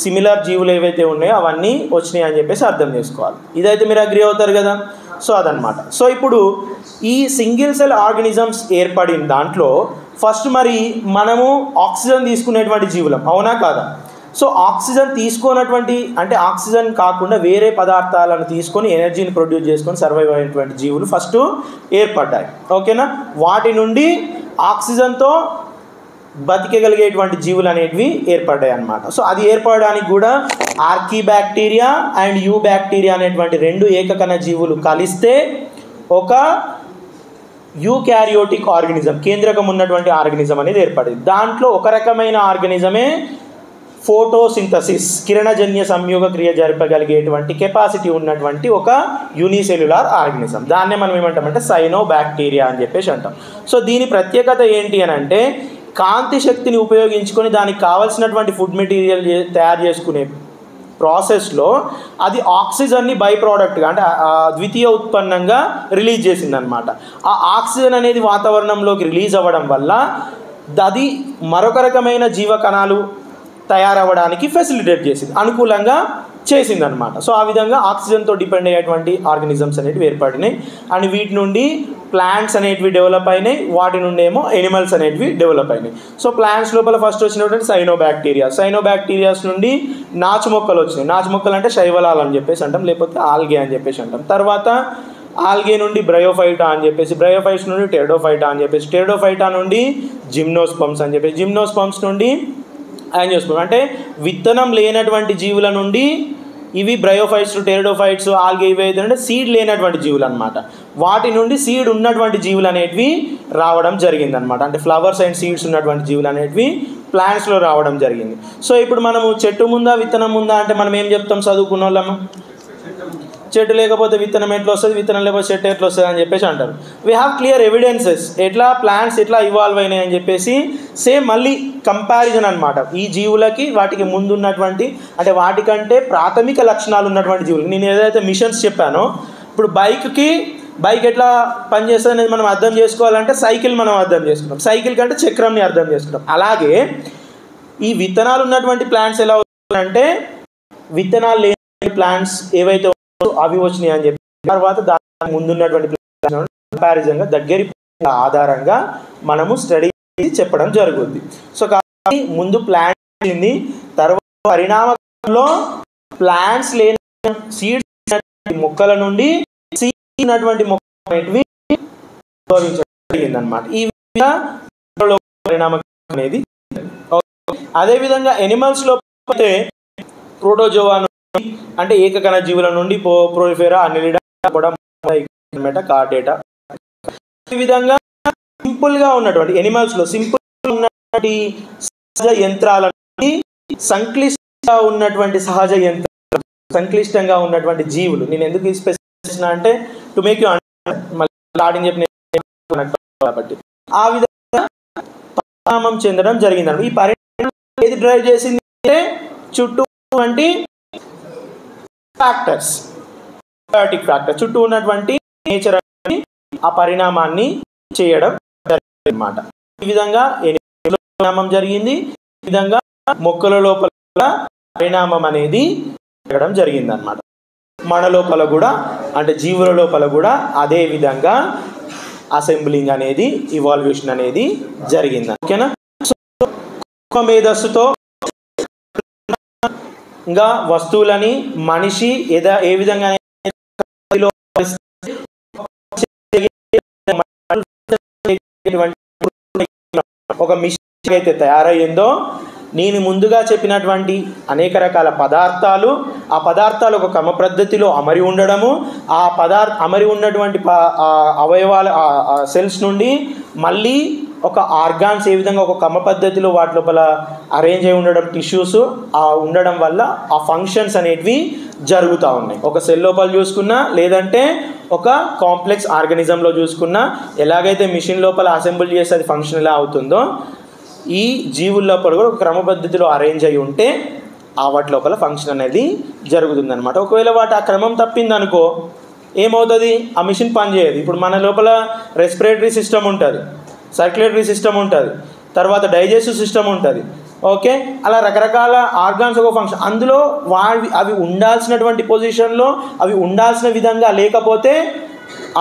సిమిలర్ జీవులు ఏవైతే ఉన్నాయో అవన్నీ వచ్చినాయి అని చెప్పేసి అర్థం చేసుకోవాలి. ఇదైతే మీరు అగ్రీ అవుతారు కదా. సో అదనమాట. సో ఇప్పుడు ఈ సింగిల్ సెల్ ఆర్గానిజమ్స్ ఏర్పడిన దాంట్లో ఫస్ట్ మరి మనము ఆక్సిజన్ తీసుకునేటువంటి జీవులం, అవునా కాదా? సో ఆక్సిజన్ తీసుకున్నటువంటి అంటే ఆక్సిజన్ కాకుండా వేరే పదార్థాలను తీసుకొని ఎనర్జీని ప్రొడ్యూస్ చేసుకొని సర్వైవ్ అయినటువంటి జీవులు ఫస్ట్ ఏర్పడ్డాయి. ఓకేనా. వాటి నుండి ఆక్సిజన్తో బతికగలిగేటువంటి జీవులు అనేటివి ఏర్పడ్డాయి అన్నమాట. సో అది ఏర్పడడానికి కూడా archaea bacteria and you bacteria అనేటువంటి రెండు ఏకకణ జీవులు కలిస్తే ఒక యూకారియోటిక్ ఆర్గానిజం, కేంద్రకం ఉన్నటువంటి ఆర్గానిజం అనేది ఏర్పడింది. దాంట్లో ఒక రకమైన ఆర్గానిజమే ఫోటోసింథసిస్, కిరణజన్య సంయోగ క్రియ జరపగలిగేటువంటి కెపాసిటీ ఉన్నటువంటి ఒక యూనిసెల్యులార్ ఆర్గానిజం. దాన్నే మనం ఏమంటామంటే సైనో బ్యాక్టీరియా అని చెప్పేసి అంటాం. సో దీని ప్రత్యేకత ఏంటి అని అంటే కాంతి శక్తిని ఉపయోగించుకొని దానికి కావాల్సినటువంటి ఫుడ్ మెటీరియల్ తయారు చేసుకునే ప్రాసెస్లో అది ఆక్సిజన్ని బై ప్రోడక్ట్గా అంటే ద్వితీయ ఉత్పన్నంగా రిలీజ్ చేసిందనమాట. ఆ ఆక్సిజన్ అనేది వాతావరణంలోకి రిలీజ్ అవ్వడం వల్ల అది మరొక రకమైన జీవకణాలు తయారవ్వడానికి ఫెసిలిటేట్ చేసింది, అనుకూలంగా చేసిందనమాట. సో ఆ విధంగా ఆక్సిజన్తో డిపెండ్ అయ్యేటువంటి ఆర్గానిజమ్స్ అనేవి ఏర్పడినాయి. అండ్ వీటి నుండి ప్లాంట్స్ అనేటివి డెవలప్ అయినాయి, వాటి నుండి ఏమో ఎనిమల్స్ అనేటివి డెవలప్ అయినాయి. సో ప్లాంట్స్ లోపల ఫస్ట్ వచ్చినటువంటి సైనోబ్యాక్టీరియాస్ నుండి నాచు మొక్కలు వచ్చినాయి. నాచు మొక్కలు అంటే శైవలాలు అని చెప్పేసి అంటాం, లేకపోతే ఆల్గే అని చెప్పేసి అంటాం. తర్వాత ఆల్గే నుండి బ్రయోఫైటా అని చెప్పేసి, బ్రయోఫైట్స్ నుండి టెరిడోఫైటా అని చెప్పేసి, టెరిడోఫైటా నుండి జిమ్నోస్పమ్స్ అని చెప్పేసి, జిమ్నోస్పమ్స్ నుండి యాంజియోస్పర్మ్. అంటే విత్తనం లేనటువంటి జీవుల నుండి ఇవి బ్రయోఫైట్స్, టెరిడోఫైట్స్, ఆల్గే ఇవి అయితే సీడ్ లేనటువంటి జీవులు అనమాట. వాటి నుండి సీడ్ ఉన్నటువంటి జీవులు అనేటివి రావడం జరిగిందనమాట. అంటే ఫ్లవర్స్ అండ్ సీడ్స్ ఉన్నటువంటి జీవులు అనేటివి ప్లాంట్స్లో రావడం జరిగింది. సో ఇప్పుడు మనము చెట్టు ముందా విత్తనం ముందా అంటే మనం ఏం చెప్తాం చదువుకున్న వాళ్ళము? చెట్టు లేకపోతే విత్తనం ఎట్లా వస్తుంది, విత్తనం లేకపోతే చెట్టు ఎట్లా వస్తుంది అని చెప్పేసి అంటారు. వీ హ్యావ్ క్లియర్ ఎవిడెన్సెస్ ఎట్లా ప్లాంట్స్ ఎట్లా ఇవాల్వ్ అయినాయి అని చెప్పేసి. సేమ్ మళ్ళీ కంపారిజన్ అనమాట. ఈ జీవులకి వాటికి ముందు ఉన్నటువంటి, అంటే వాటికంటే ప్రాథమిక లక్షణాలు ఉన్నటువంటి జీవులు. నేను ఏదైతే మిషన్స్ చెప్పానో, ఇప్పుడు బైక్ ఎట్లా పనిచేస్తుంది అనేది మనం అర్థం చేసుకోవాలంటే సైకిల్ మనం అర్థం చేసుకుంటాం. సైకిల్ కంటే చక్రంని అర్థం చేసుకుంటాం. అలాగే ఈ విత్తనాలు ఉన్నటువంటి ప్లాంట్స్ ఎలా వస్తాయంటే, విత్తనాలు లేని ప్లాంట్స్ ఏవైతే అవి వచ్చినాయి అని చెప్పి తర్వాత దాని ముందున్నటువంటి కంపారిజన్గా దగ్గరి ఆధారంగా మనము స్టడీ చెప్పడం జరుగుతుంది. సో కాబట్టి ముందు ప్లాంట్ వచ్చింది, తర్వాత పరిణామంలో ప్లాంట్స్ లేని సీడ్స్ మొక్కల నుండి సీడ్స్ ఉన్నటువంటి మొక్కలు అనేటివి జరిగిందనమాట. ఈ విధంగా పరిణామం అనేది. అదేవిధంగా ఎనిమల్స్లో ప్రోటోజోవా అంటే ఏకకణ జీవుల నుండి ప్రోలిఫెరా, అనిలిడా, కార్డేటా. ఈ విధంగా సింపుల్గా ఉన్నటువంటి ఎనిమల్స్లో సింపుల్ ఉన్నటువంటి సహజ యంత్రాల నుండి సంక్లిష్టంగా ఉన్నటువంటి సంక్లిష్టంగా ఉన్నటువంటి జీవులు. నేను ఎందుకు స్పెసిఫిక్ చేసిన అంటే టు మేక్ యూ స్టార్టింగ్ చెప్పిన కాబట్టి ఆ విధంగా పరిణామం చెందడం జరిగింది. ఈ పరిణామం ఏది డ్రైవ్ చేసింది అంటే చుట్టూ ఫ్యాక్టర్స్, బయోటిక్ ఫ్యాక్టర్స్, చుట్టూ ఉన్నటువంటి నేచర్ అనేది ఆ పరిణామాన్ని చేయడం జరిగింది అన్నమాట. ఈ విధంగా పరిణామం జరిగింది. ఈ విధంగా మొక్కల లోపల పరిణామం అనేది జరగడం జరిగింది అన్నమాట. మన లోపల కూడా అంటే జీవుల లోపల కూడా అదే విధంగా అసెంబ్లింగ్ అనేది, ఇవాల్యూషన్ అనేది జరిగింది. ఓకేనా? సో మేధస్సుతో ఇంకా వస్తువులని మనిషి ఏ విధంగా ఒక మిషన్ అయితే తయారయ్యిందో, నేను ముందుగా చెప్పినటువంటి అనేక రకాల పదార్థాలు, ఆ పదార్థాలు ఒక క్రమ పద్ధతిలో అమరి ఉండడము, ఆ అమరి ఉన్నటువంటి అవయవాల సెల్స్ నుండి మళ్ళీ ఒక ఆర్గాన్స్ ఏ విధంగా ఒక క్రమ పద్ధతిలో వాటి లోపల అరేంజ్ అయి ఉండడం, టిష్యూస్ ఉండడం వల్ల ఆ ఫంక్షన్స్ అనేటివి జరుగుతూ ఉన్నాయి. ఒక సెల్ లోపల చూసుకున్నా, లేదంటే ఒక కాంప్లెక్స్ ఆర్గానిజంలో చూసుకున్నా, ఎలాగైతే మిషన్ లోపల అసెంబుల్ చేస్తే అది ఫంక్షన్ ఎలా అవుతుందో, ఈ జీవుల లోపల కూడా ఒక క్రమ పద్ధతిలో అరేంజ్ అయి ఉంటే వాటి లోపల ఫంక్షన్ అనేది జరుగుతుంది అనమాట. ఒకవేళ వాటి ఆ క్రమం తప్పిందనుకో ఏమవుతుంది? ఆ మిషన్ పనిచేయదు. ఇప్పుడు మన లోపల రెస్పిరేటరీ సిస్టమ్ ఉంటుంది, సర్క్యులేటరీ సిస్టమ్ ఉంటుంది, తర్వాత డైజెస్టివ్ సిస్టమ్ ఉంటుంది. ఓకే, అలా రకరకాల ఆర్గాన్స్ ఒక ఫంక్షన్, అందులో అవి ఉండాల్సినటువంటి పొజిషన్లో అవి ఉండాల్సిన విధంగా లేకపోతే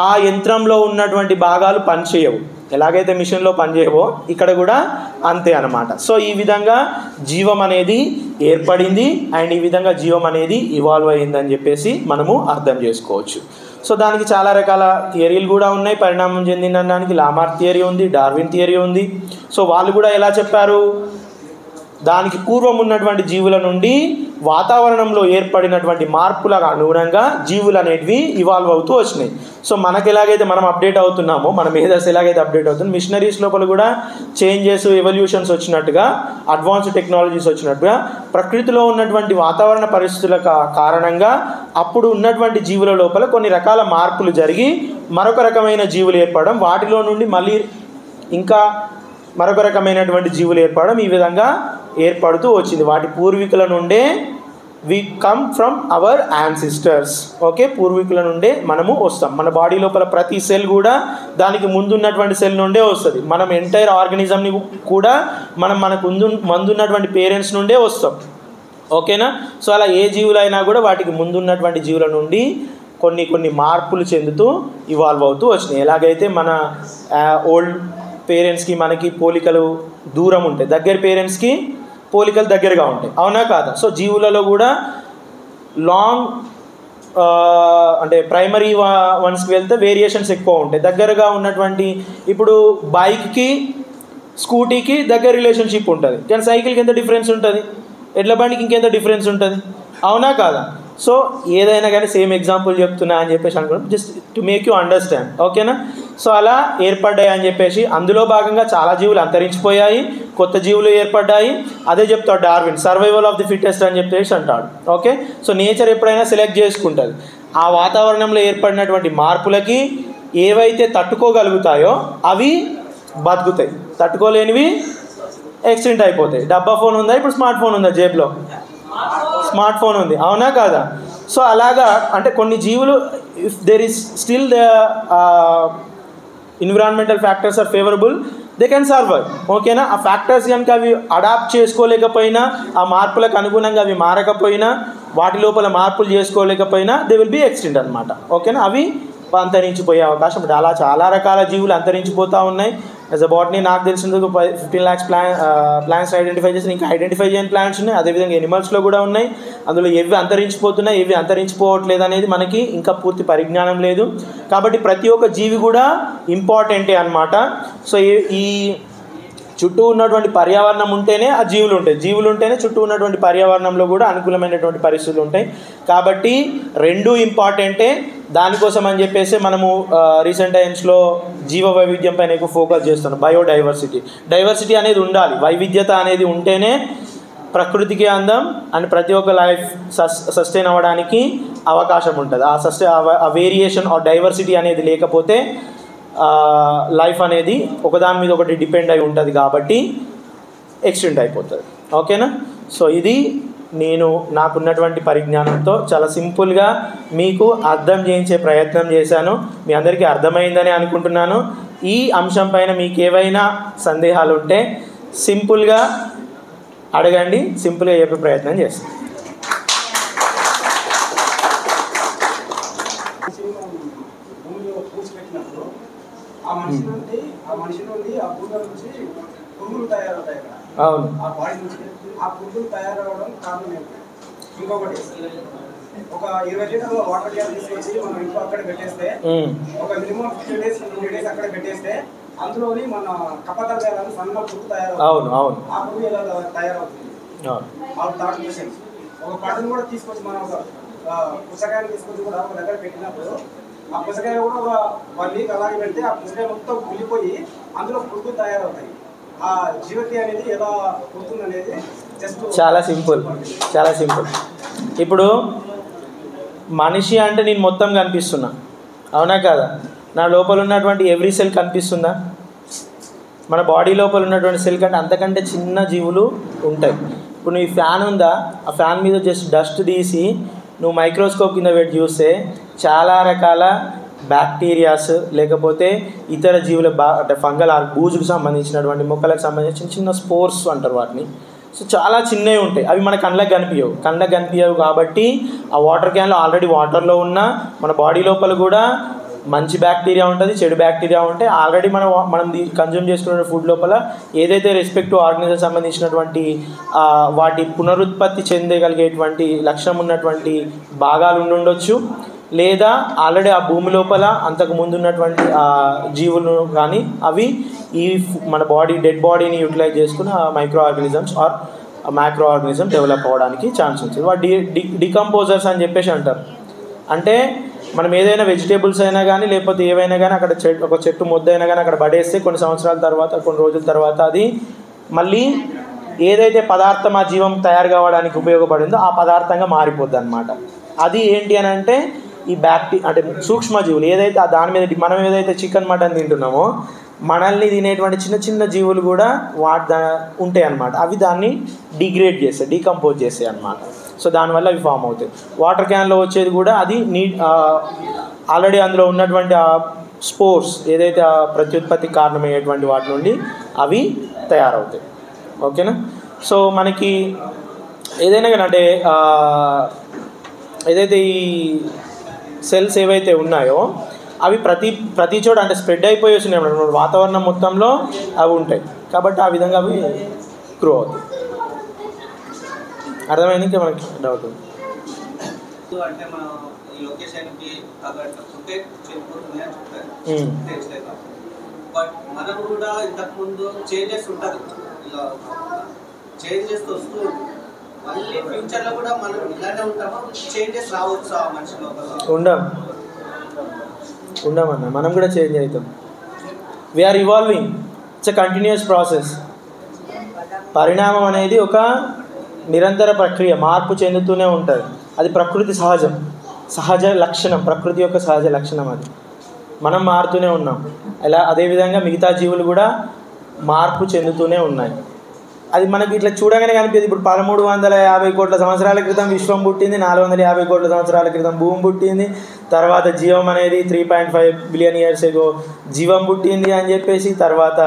ఆ యంత్రంలో ఉన్నటువంటి భాగాలు పనిచేయవు. ఎలాగైతే మిషన్లో పనిచేయవో ఇక్కడ కూడా అంతే అన్నమాట. సో ఈ విధంగా జీవం అనేది ఏర్పడింది అండ్ ఈ విధంగా జీవం అనేది ఇవాల్వ్ అయ్యిందని చెప్పేసి మనము అర్థం చేసుకోవచ్చు. సో దానికి చాలా రకాల థియరీలు కూడా ఉన్నాయి. పరిణామం చెందినడానికి లామార్క్ థియరీ ఉంది, డార్విన్ థియరీ ఉంది. సో వాళ్ళు కూడా ఎలా చెప్పారు? దానికి పూర్వం ఉన్నటువంటి జీవుల నుండి వాతావరణంలో ఏర్పడినటువంటి మార్పులకు అనుగుణంగా జీవులు అనేటివి ఇవాల్వ్ అవుతూ వచ్చినాయి. సో మనకు ఎలాగైతే మనం అప్డేట్ అవుతున్నామో, మన మేధస్సు ఎలాగైతే అప్డేట్ అవుతుంది, మిషనరీస్ లోపల కూడా చేంజెస్, ఎవల్యూషన్స్ వచ్చినట్టుగా, అడ్వాన్స్డ్ టెక్నాలజీస్ వచ్చినట్టుగా ప్రకృతిలో ఉన్నటువంటి వాతావరణ పరిస్థితుల కారణంగా అప్పుడు ఉన్నటువంటి జీవుల లోపల కొన్ని రకాల మార్పులు జరిగి మరొక రకమైన జీవులు ఏర్పడడం, వాటిలో నుండి మళ్ళీ ఇంకా మరొక రకమైనటువంటి జీవులు ఏర్పడడం, ఈ విధంగా ఏర్పడుతూ వచ్చింది. వాటి పూర్వీకుల నుండే we come from our ancestors. Okay, పూర్వీకుల నుండే మనము వస్తాం. మన బాడీ లోపల ప్రతి సెల్ కూడా దానికి ముందున్నటువంటి సెల్ నుండే వస్తుంది. మనం ఎంటైర్ ఆర్గానిజంని కూడా మనకు ముందున్నటువంటి పేరెంట్స్ నుండే వస్తాం. ఓకేనా. సో అలా ఏ జీవులైనా కూడా వాటికి ముందున్నటువంటి జీవుల నుండి కొన్ని మార్పులు చెందుతూ ఇవాల్వ్ అవుతూ వచ్చినాయి. ఎలాగైతే మన ఓల్డ్ పేరెంట్స్కి మనకి పోలికలు దూరం ఉంటాయి, దగ్గర పేరెంట్స్కి పోలికలు దగ్గరగా ఉంటాయి, అవునా కాదా. సో జీవులలో కూడా లాంగ్ అంటే ప్రైమరీ వన్స్కి వెళ్తే వేరియేషన్స్ ఎక్కువ ఉంటాయి. దగ్గరగా ఉన్నటువంటి ఇప్పుడు బైక్కి స్కూటీకి దగ్గర రిలేషన్షిప్ ఉంటుంది, కానీ సైకిల్కి ఎంత డిఫరెన్స్ ఉంటుంది, ఎడ్ల బండికి ఇంకెంత డిఫరెన్స్ ఉంటుంది, అవునా కాదా. సో ఏదైనా కానీ సేమ్ ఎగ్జాంపుల్ చెప్తున్నా అని చెప్పేసి అనుకున్నాం, just to make you understand, ఓకేనా. సో అలా ఏర్పడ్డాయి అని చెప్పేసి అందులో భాగంగా చాలా జీవులు అంతరించిపోయాయి, కొత్త జీవులు ఏర్పడ్డాయి. అదే చెప్తాడు Darwin, survival of the fittest అని చెప్పేసి అంటాడు. ఓకే, సో నేచర్ ఎప్పుడైనా సెలెక్ట్ చేసుకుంటుంది. ఆ వాతావరణంలో ఏర్పడినటువంటి మార్పులకి ఏవైతే తట్టుకోగలుగుతాయో అవి బతుకుతాయి, తట్టుకోలేనివి ఎక్స్టెంట్ అయిపోతాయి. డబ్బా ఫోన్ ఉందా, ఇప్పుడు స్మార్ట్ ఫోన్ ఉందా, జేబులో స్మార్ట్ ఫోన్ ఉంది, అవునా కాదా. సో అలాగా అంటే కొన్ని జీవులు if there is still the environmental factors are favourable they can survive, ఓకేనా. ఆ ఫ్యాక్టర్స్ కనుక అవి అడాప్ట్ చేసుకోలేకపోయినా, ఆ మార్పులకు అనుగుణంగా అవి మారకపోయినా, వాటి లోపల మార్పులు చేసుకోలేకపోయినా దే విల్ బీ ఎక్స్టెంట్ అనమాట, ఓకేనా. అవి అంతరించిపోయే అవకాశం ఉంటుంది. అలా చాలా రకాల జీవులు అంతరించిపోతూ ఉన్నాయి. యాజ్ అ బాటనీ నాకు తెలిసినందుకు 15 lakhs ప్లాంట్స్ ఐడెంటిఫై చేసి ఇంకా ఐడెంటిఫై చేయని ప్లాంట్స్ ఉన్నాయి. అదేవిధంగా ఎనిమల్స్లో కూడా ఉన్నాయి. అందులో ఏవి అంతరించిపోతున్నాయి, ఏవి అంతరించిపోవట్లేదు అనేది మనకి ఇంకా పూర్తి పరిజ్ఞానం లేదు. కాబట్టి ప్రతి ఒక్క జీవి కూడా ఇంపార్టెంటే అన్నమాట. సో ఈ చుట్టూ ఉన్నటువంటి పర్యావరణం ఉంటేనే ఆ జీవులు ఉంటాయి, జీవులు ఉంటేనే చుట్టూ ఉన్నటువంటి పర్యావరణంలో కూడా అనుకూలమైనటువంటి పరిస్థితులు ఉంటాయి. కాబట్టి రెండూ ఇంపార్టెంటే. దానికోసం అని చెప్పేసి మనము రీసెంట్ టైమ్స్లో జీవ వైవిధ్యం పైన ఎక్కువ ఫోకస్ చేస్తున్నాం. డైవర్సిటీ అనేది ఉండాలి, వైవిధ్యత అనేది ఉంటేనే ప్రకృతికి అందం అండ్ ప్రతి ఒక్క లైఫ్ సస్టైన్ అవ్వడానికి అవకాశం ఉంటుంది. ఆ వేరియేషన్ ఆ డైవర్సిటీ అనేది లేకపోతే లైఫ్ అనేది ఒకదాని మీద ఒకటి డిపెండ్ అయి ఉంటుంది, కాబట్టి ఎక్స్టెండ్ అయిపోతుంది, ఓకేనా. సో ఇది నేను నాకున్నటువంటి పరిజ్ఞానంతో చాలా సింపుల్గా మీకు అర్థం చేయించే ప్రయత్నం చేశాను. మీ అందరికీ అర్థమైందని అనుకుంటున్నాను. ఈ అంశం పైన మీకు ఏవైనా సందేహాలు ఉంటే సింపుల్గా అడగండి, సింపుల్గా చెప్పే ప్రయత్నం చేస్తాను. ఆ మనిషి నుండి ఆ భూమి నుంచి పురుగులు తయారవుతాయి కదా. అవును, ఆ బాడీ నుంచి ఆ పురుగులు తయారవడం కారణం ఏంటి? ఇంకొకటి, ఒక 20 లీటర్ల వాటర్ క్యాన్ తీసుకొచ్చి మనం ఇంట్లో అక్కడ పెట్టేస్తే, ఒక మినిమం 50 days అక్కడ పెట్టేస్తే అందులోని మన కపతర్గాలని సన్న పురుగు తయారవుతుంది. ఆ పురుగు ఎలా తయారవుతుంది? థర్డ్ క్వశ్చన్, ఒక పట్టును కూడా తీసుకొచ్చి మనం ఒక పుస్తకాన్ని తీసుకొచ్చి కూడా ఒక దగ్గర పెట్టినప్పుడు ఆ పుస్తకాయ కూడా ఒక 1 week అలాగే పెడితే ఆ పుస్తకాయ మొత్తం కుళ్ళిపోయి అందులో పురుగు తయారవుతాయి. ఆ జీవక్తి అనేది ఎలా పుడుతుంది అనేది జస్ట్ చాలా సింపుల్. ఇప్పుడు మనిషి అంటే నేను మొత్తం కనిపిస్తున్నా, అవునా కాదా. నా లోపల ఉన్నటువంటి ఎవ్రీ సెల్ కనిపిస్తుందా? మన బాడీ లోపల ఉన్నటువంటి సెల్ కంటే అంతకంటే చిన్న జీవులు ఉంటాయి. ఇప్పుడు నీ ఫ్యాన్ ఉందా, ఆ ఫ్యాన్ మీద జస్ట్ డస్ట్ తీసి నువ్వు మైక్రోస్కోప్ కింద పెట్టి చూస్తే చాలా రకాల బ్యాక్టీరియాస్ లేకపోతే ఇతర జీవుల అంటే ఫంగల్ బూజుకు సంబంధించినటువంటి మొక్కలకు సంబంధించిన చిన్న స్పోర్స్ అంటారు వాటిని. సో చాలా చిన్నవి ఉంటాయి, అవి మన కళ్ళకి కనిపించవు. కాబట్టి ఆ వాటర్ క్యాన్లో ఆల్రెడీ వాటర్లో ఉన్న మన బాడీ లోపల కూడా మంచి బ్యాక్టీరియా ఉంటుంది, చెడు బ్యాక్టీరియా ఉంటాయి. ఆల్రెడీ మనం కన్జ్యూమ్ చేసుకున్న ఫుడ్ లోపల ఏదైతే రెస్పెక్టివ్ ఆర్గనిజం సంబంధించినటువంటి వాటి పునరుత్పత్తి చెందగలిగేటువంటి లక్షణం ఉన్నటువంటి భాగాలు ఉండొచ్చు, లేదా ఆల్రెడీ ఆ భూమి లోపల అంతకు ముందు ఉన్నటువంటి జీవులు కానీ అవి ఈ మన డెడ్ బాడీని యూటిలైజ్ చేసుకుని ఆ micro organisms or micro organism develop అవ్వడానికి ఛాన్స్ ఉంటుంది. వాటి డికంపోజర్స్ అని చెప్పేసి అంటారు. అంటే మనం ఏదైనా వెజిటేబుల్స్ అయినా కానీ లేకపోతే ఏవైనా కానీ అక్కడ ఒక చెట్టు మొద్దు అయినా కానీ అక్కడ పడేస్తే కొన్ని సంవత్సరాల తర్వాత కొన్ని రోజుల తర్వాత అది మళ్ళీ ఏదైతే పదార్థం ఆ జీవం తయారు కావడానికి ఉపయోగపడిందో ఆ పదార్థంగా మారిపోద్ది అనమాట. అది ఏంటి అని అంటే ఈ అంటే సూక్ష్మజీవులు ఏదైతే దాని మీద మనం ఏదైతే చికెన్ మటన్ తింటున్నామో మనల్ని తినేటువంటి చిన్న చిన్న జీవులు కూడా ఉంటాయి అన్నమాట. అవి దాన్ని డీకంపోజ్ చేస్తాయి అన్నమాట. సో దానివల్ల అవి ఫామ్ అవుతాయి. వాటర్ క్యాన్లో వచ్చేది కూడా అది ఆల్రెడీ అందులో ఉన్నటువంటి ఆ స్పోర్స్ ఏదైతే ఆ ప్రత్యుత్పత్తికి కారణమయ్యేటువంటి వాటి నుండి అవి తయారవుతాయి, ఓకేనా. సో మనకి ఏదైనా కానీ అంటే ఏదైతే ఈ సెల్స్ ఏవైతే ఉన్నాయో అవి ప్రతి చోట అంటే స్ప్రెడ్ అయిపోయి వచ్చినాయి వాతావరణం మొత్తంలో అవి ఉంటాయి కాబట్టి ఆ విధంగా అవి గ్రో అవుతాయి. అర్థమైంది? ఇంకా మనకి డౌట్ అంటే మనం ఈ లొకేషన్కి చెప్తారు బట్ మనం కూడా ఇంతకుముందు చేంజెస్ ఉంటుంది, ఇలా చేంజెస్ వస్తూ మళ్ళీ ఫ్యూచర్లో కూడా మనం ఇలానే ఉంటామో చేంజెస్ రావచ్చు ఆ మనిషి లోపల ఉండమన్నా మనం కూడా చేంజ్ అవుతాం. We're evolving, it's a continuous process. పరిణామం అనేది ఒక నిరంతర ప్రక్రియ, మార్పు చెందుతూనే ఉంటుంది. అది ప్రకృతి సహజ లక్షణం, ప్రకృతి యొక్క సహజ లక్షణం. అది మనం మారుతూనే ఉన్నాం. అదేవిధంగా మిగతా జీవులు కూడా మార్పు చెందుతూనే ఉన్నాయి. అది మనకి ఇట్లా చూడగానే కనిపించదు. ఇప్పుడు 1350 కోట్ల సంవత్సరాల క్రితం విశ్వం పుట్టింది, 450 కోట్ల సంవత్సరాల క్రితం భూమి పుట్టింది, తర్వాత జీవం అనేది 3.5 బిలియన్ ఇయర్స్ ఎగో జీవం పుట్టింది అని చెప్పేసి, తర్వాత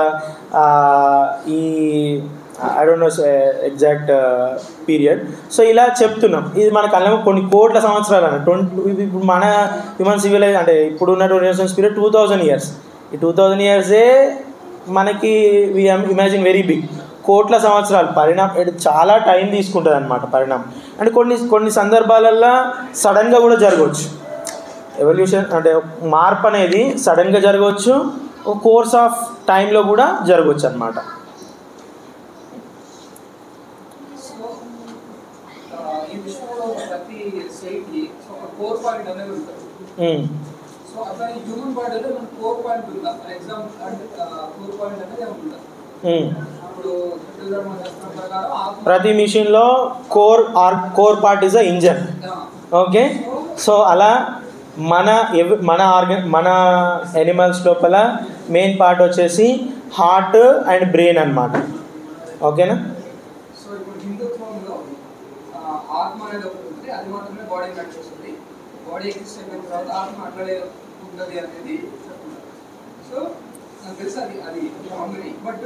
ఈ I don't know exact period. So ఇలా చెప్తున్నాం. ఇది మన కళ్ళ కొన్ని కోట్ల సంవత్సరాలు అన్న ఇప్పుడు మన హ్యూమన్ సివిలైజ్ అంటే ఇప్పుడు ఉన్న రినెసెన్స్ పీరియడ్ 2000 ఇయర్స్. ఈ 2000 ఇయర్సే మనకి వి ఇమాజిన్ వెరీ బిగ్. కోట్ల సంవత్సరాలు పరిణామం చాలా టైం తీసుకుంటుంది అన్నమాట పరిణామం. అంటే కొన్ని సందర్భాలల్లో సడన్గా కూడా జరగవచ్చు. ఎవల్యూషన్ అంటే మార్పు అనేది సడన్గా జరగవచ్చు, ఒక కోర్స్ ఆఫ్ టైంలో కూడా జరగవచ్చు అన్నమాట. ప్రతి మిషన్లో core part is a engine. Okay, so అలా మన ఎనిమల్స్ లోపల మెయిన్ పార్ట్ వచ్చేసి హార్ట్ అండ్ బ్రెయిన్ అన్నమాట. ఓకేనా? సో ఇప్పుడు హిందుత్వంలో ఆత్మ అనేది ఒకటి ఉంటుంది, అది మాత్రమే బాడీ నడిపిస్తుంది. బాడీ ఎగ్జిస్ట్ అయిన తర్వాత ఆత్మ అట్లనే ఉంటుంది అనేది చెప్తున్నారు. సో నాకు తెలుసు అది కామన్. బట్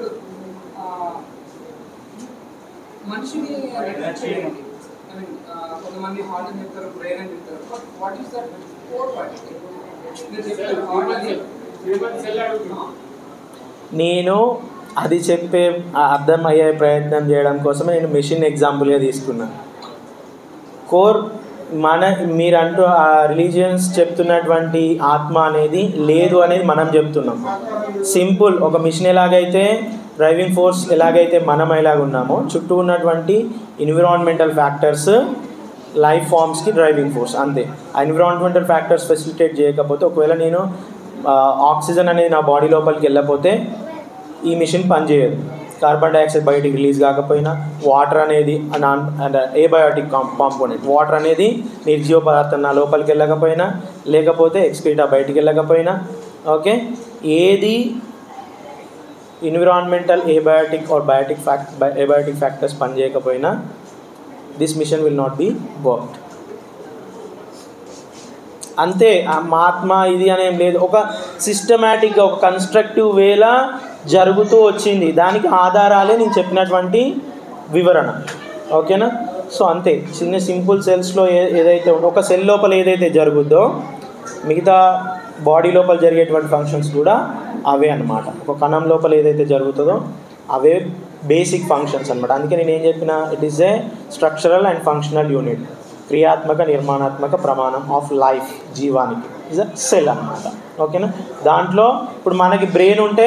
మనిషిని చేయండి, ఐ మీన్ కొంతమంది హార్ట్ అని చెప్తారు, బ్రెయిన్ అని చెప్తారు. But what is that core part? మీరు చెప్తారు హార్ట్ అని. నేను అది చెప్పే అర్థమయ్యే ప్రయత్నం చేయడం కోసమే నేను మెషిన్ ఎగ్జాంపుల్గా తీసుకున్నాను. కోర్ మీరంటూ ఆ రిలీజియన్స్ చెప్తున్నటువంటి ఆత్మ అనేది లేదు అనేది మనం చెప్తున్నాం. సింపుల్, ఒక మిషన్ ఎలాగైతే డ్రైవింగ్ ఫోర్స్ ఎలాగైతే మనం ఎలాగ ఉన్నామో, చుట్టూ ఉన్నటువంటి ఎన్విరాన్మెంటల్ ఫ్యాక్టర్స్ లైఫ్ ఫామ్స్కి డ్రైవింగ్ ఫోర్స్ అంతే. ఆ ఎన్విరాన్మెంటల్ ఫ్యాక్టర్స్ ఫెసిలిటేట్ చేయకపోతే, ఒకవేళ నేను ఆక్సిజన్ అనేది నా బాడీ లోపలికి వెళ్ళకపోతే ఈ మిషన్ పనిచేయదు. కార్బన్ డైఆక్సైడ్ బయటికి రిలీజ్ కాకపోయినా, వాటర్ అనేది ఏబయాటిక్ కాంపోనెంట్, వాటర్ అనేది నిర్జీవ పదార్థం నా లోపలికి వెళ్ళకపోయినా, లేకపోతే ఎక్స్క్రీటా బయటికి వెళ్ళకపోయినా, ఓకే, ఏది environmental abiotic or abiotic factors పనిచేయకపోయినా this mission will not be worked. అంతే. ఆత్మ ఇది అనేం లేదు. ఒక సిస్టమేటిక్గా ఒక కన్స్ట్రక్టివ్ వేలా జరుగుతూ వచ్చింది. దానికి ఆధారాలే నేను చెప్పినటువంటి వివరణ. ఓకేనా? సో అంతే. చిన్న సింపుల్ సెల్స్లో ఏదైతే ఒక సెల్ లోపల ఏదైతే జరుగుద్దో మిగతా బాడీ లోపల జరిగేటువంటి ఫంక్షన్స్ కూడా అవే అన్నమాట. ఒక కణం లోపల ఏదైతే జరుగుతుందో అవే బేసిక్ ఫంక్షన్స్ అన్నమాట. అందుకే నేను ఏం చెప్పిన, it is a structural and functional unit, క్రియాత్మక నిర్మాణాత్మక ప్రమాణం ఆఫ్ లైఫ్, జీవానికి ఇస్ అ సెల్ అన్నమాట. ఓకేనా? దాంట్లో ఇప్పుడు మనకి బ్రెయిన్ ఉంటే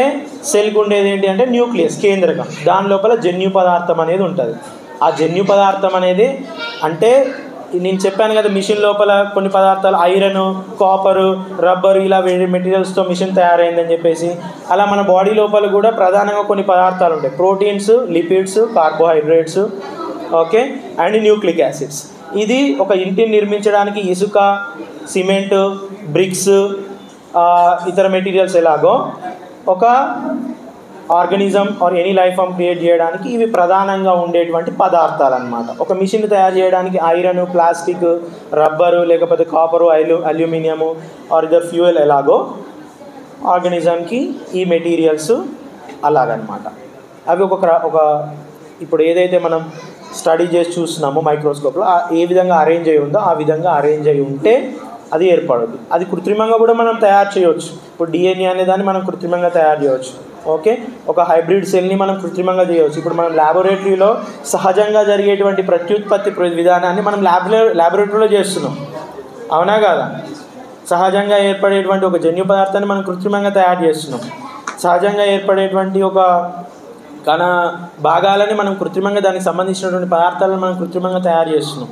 సెల్కి ఉండేది ఏంటి అంటే న్యూక్లియస్, కేంద్రకం. దాని లోపల జన్యు పదార్థం అనేది ఉంటుంది. ఆ జన్యు పదార్థం అనేది అంటే నేను చెప్పాను కదా, మిషన్ లోపల కొన్ని పదార్థాలు ఐరన్, కాపరు, రబ్బరు ఇలా వేరే మెటీరియల్స్తో మిషన్ తయారైందని చెప్పేసి, అలా మన బాడీ లోపల కూడా ప్రధానంగా కొన్ని పదార్థాలు ఉంటాయి. Proteins, lipids, carbohydrates, okay, and nucleic acids. ఇది ఒక ఇంటిని నిర్మించడానికి ఇసుక, సిమెంట్, బ్రిక్స్, ఇతర మెటీరియల్స్ ఎలాగో ఒక organism or any life form create చేయడానికి ఇవి ప్రధానంగా ఉండేటువంటి పదార్థాలు అన్నమాట. ఒక మిషన్ తయారు చేయడానికి ఐరన్, ప్లాస్టిక్, రబ్బరు, లేకపోతే కాపరు, అల్యూమినియము ఆర్ ఇదర్ ఫ్యూయల్ ఎలాగో ఆర్గనిజంకి ఈ మెటీరియల్స్ అలాగనమాట. అవి ఒక ఇప్పుడు ఏదైతే మనం స్టడీ చేసి చూస్తున్నామో మైక్రోస్కోప్లో ఏ విధంగా అరేంజ్ అయి ఉందో ఆ విధంగా అరేంజ్ అయి ఉంటే అది ఏర్పడదు. అది కృత్రిమంగా కూడా మనం తయారు చేయవచ్చు. ఇప్పుడు DNA అనే దాన్ని మనం కృత్రిమంగా తయారు చేయవచ్చు. ఓకే, ఒక హైబ్రిడ్ సెల్ని మనం కృత్రిమంగా చేయవచ్చు. ఇప్పుడు మనం ల్యాబొరేటరీలో సహజంగా జరిగేటువంటి ప్రత్యుత్పత్తి విధానాన్ని మనం ల్యాబొరేటరీలో చేస్తున్నాం, అవునా కాదా? సహజంగా ఏర్పడేటువంటి ఒక జన్యు పదార్థాన్ని మనం కృత్రిమంగా తయారు చేస్తున్నాం. సహజంగా ఏర్పడేటువంటి ఒక కణ భాగాలని మనం కృత్రిమంగా దానికి సంబంధించినటువంటి పదార్థాలను మనం కృత్రిమంగా తయారు చేస్తున్నాం.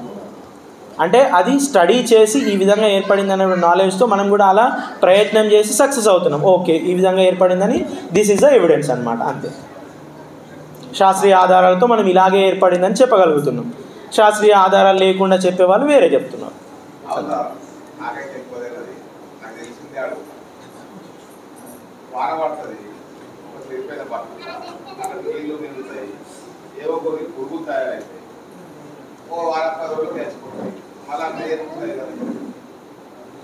అంటే అది స్టడీ చేసి ఈ విధంగా ఏర్పడింది అనే నాలెడ్జ్తో మనం కూడా అలా ప్రయత్నం చేసి సక్సెస్ అవుతున్నాం. ఓకే, ఈ విధంగా ఏర్పడిందని దిస్ ఈజ్ ద ఎవిడెన్స్ అనమాట. అంతే, శాస్త్రీయ ఆధారాలతో మనం ఇలాగే ఏర్పడిందని చెప్పగలుగుతున్నాం. శాస్త్రీయ ఆధారాలు లేకుండా చెప్పేవాళ్ళు వేరే చెప్తున్నారు.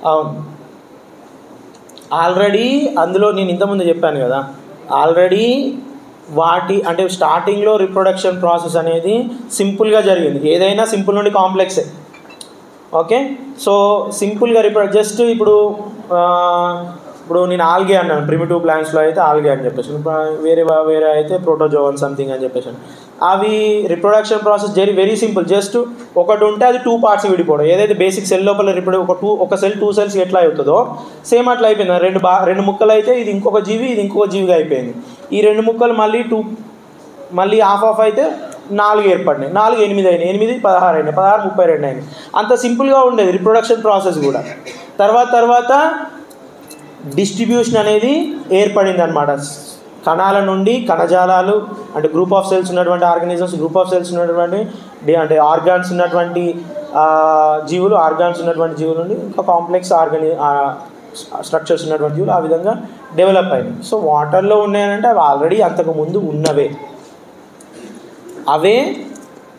అవును, ఆల్రెడీ అందులో నేను ఇంతకుముందు చెప్పాను కదా, ఆల్రెడీ వాటి అంటే స్టార్టింగ్లో రిప్రొడక్షన్ ప్రాసెస్ అనేది సింపుల్గా జరిగింది. ఏదైనా సింపుల్ నుండి కాంప్లెక్సే. ఓకే, సో సింపుల్గా జస్ట్ ఇప్పుడు నేను ఆల్గే అన్నాను, ప్రిమిటివ్ ప్లాంట్స్లో అయితే ఆల్గే అని చెప్పేసి, వేరే అయితే ప్రోటోజోవన్ సంథింగ్ అని చెప్పేసి. అవి reproduction process very simple. Just ఒకటి ఉంటే అది 2 పార్ట్స్ విడిపోవడం. ఏదైతే బేసిక్ సెల్ లోపల ఒక సెల్ 2 సెల్స్ ఎట్లా అవుతుందో సేమ్ అట్లా అయిపోయింది. రెండు ముక్కలు అయితే ఇది ఇంకొక జీవి, ఇది ఇంకొక జీవిగా అయిపోయింది. ఈ 2 ముక్కలు మళ్ళీ హాఫ్ అయితే 4 ఏర్పడినాయి. 4 8 అయినాయి, 8 16 అయినాయి, 16 32 అయినాయి. అంత సింపుల్గా ఉండేది రిప్రొడక్షన్ ప్రాసెస్ కూడా. తర్వాత డిస్ట్రిబ్యూషన్ అనేది ఏర్పడింది అనమాట. కణాల నుండి కణజాలాలు అంటే గ్రూప్ ఆఫ్ సెల్స్ ఉన్నటువంటి ఆర్గానిజమ్స్, గ్రూప్ ఆఫ్ సెల్స్ ఉన్నటువంటి అంటే ఆర్గాన్స్ ఉన్నటువంటి జీవులు నుండి ఇంకా కాంప్లెక్స్ స్ట్రక్చర్స్ ఉన్నటువంటి జీవులు ఆ విధంగా డెవలప్ అయినాయి. సో వాటర్లో ఉన్నాయంటే అవి ఆల్రెడీ అంతకు ముందు ఉన్నవే. అవే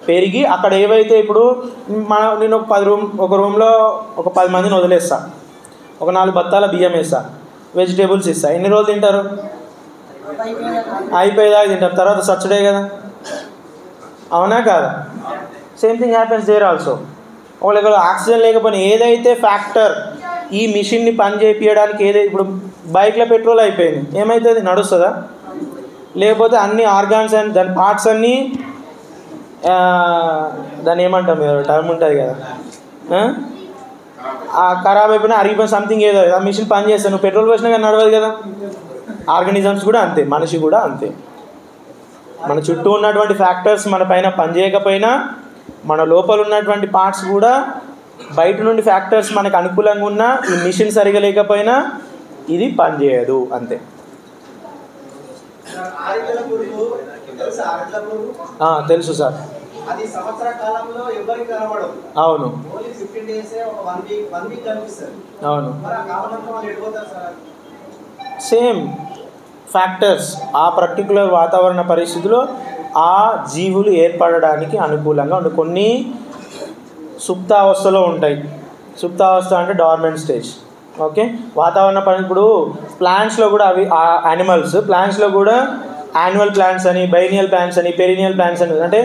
పెరిగి అక్కడ ఏవైతే ఇప్పుడు నేను ఒక రూమ్లో ఒక 10 మందిని వదిలేస్తా, ఒక 4 బత్తాల బియ్యం వేస్తా, వెజిటేబుల్స్ ఇస్తా. ఎన్ని రోజులు తింటారు? అయిపోయేదాకా తింటారు. తర్వాత సచ్చుడే కదా, అవునా కాదా? Same thing happens there also. ఒకవేళ ఆక్సిజన్ లేకపోయినా ఏదైతే ఫ్యాక్టర్ ఈ మిషన్ని పని చేయించడానికి ఏదైతే ఇప్పుడు బైక్లో పెట్రోల్ అయిపోయింది, ఏమవుతుంది? నడుస్తుందా? లేకపోతే అన్ని ఆర్గాన్స్ అండ్ దాని పార్ట్స్ అన్నీ దాన్ని ఏమంటాం, టర్మ్ ఉంటుంది కదా, ఖరాబ్ అయిపోయినా అరిగిపోయిన సంథింగ్ ఏదో ఆ మిషన్ పని చేస్తాను, నువ్వు పెట్రోల్ పోసినా కానీ నడవదు కదా. ఆర్గానిజమ్స్ కూడా అంతే, మనిషి కూడా అంతే. మన చుట్టూ ఉన్నటువంటి ఫ్యాక్టర్స్ మన పైన పనిచేయకపోయినా, మన లోపల ఉన్నటువంటి పార్ట్స్ కూడా బయట నుండి ఫ్యాక్టర్స్ మనకు అనుకూలంగా ఉన్నా, ఈ మిషన్ సరిగా లేకపోయినా ఇది పనిచేయదు, అంతే. తెలుసు సార్. అది సంవత్సర కాలంలో ఎవరికి కనబడదు. అవును, ఓన్లీ 15 డేస్ ఒక 1 వీక్ కనిపిస్తుంది. అవును, మరి ఆ కాలంలో వాళ్ళు ఎడిపోతారు సార్. సేమ్ ఫ్యాక్టర్స్ ఆ పర్టికులర్ వాతావరణ పరిస్థితుల్లో ఆ జీవులు ఏర్పడడానికి అనుకూలంగా ఉండే కొన్ని సుప్తావస్థలో ఉంటాయి. సుప్తావస్థ అంటే డార్మెంట్ స్టేజ్. ఓకే, వాతావరణ ఇప్పుడు ప్లాంట్స్లో కూడా అవి యానిమల్స్ ప్లాంట్స్లో కూడా యాన్యువల్ ప్లాంట్స్ అని, బైనియల్ ప్లాంట్స్ అని, పెరినియల్ ప్లాంట్స్ అని, అంటే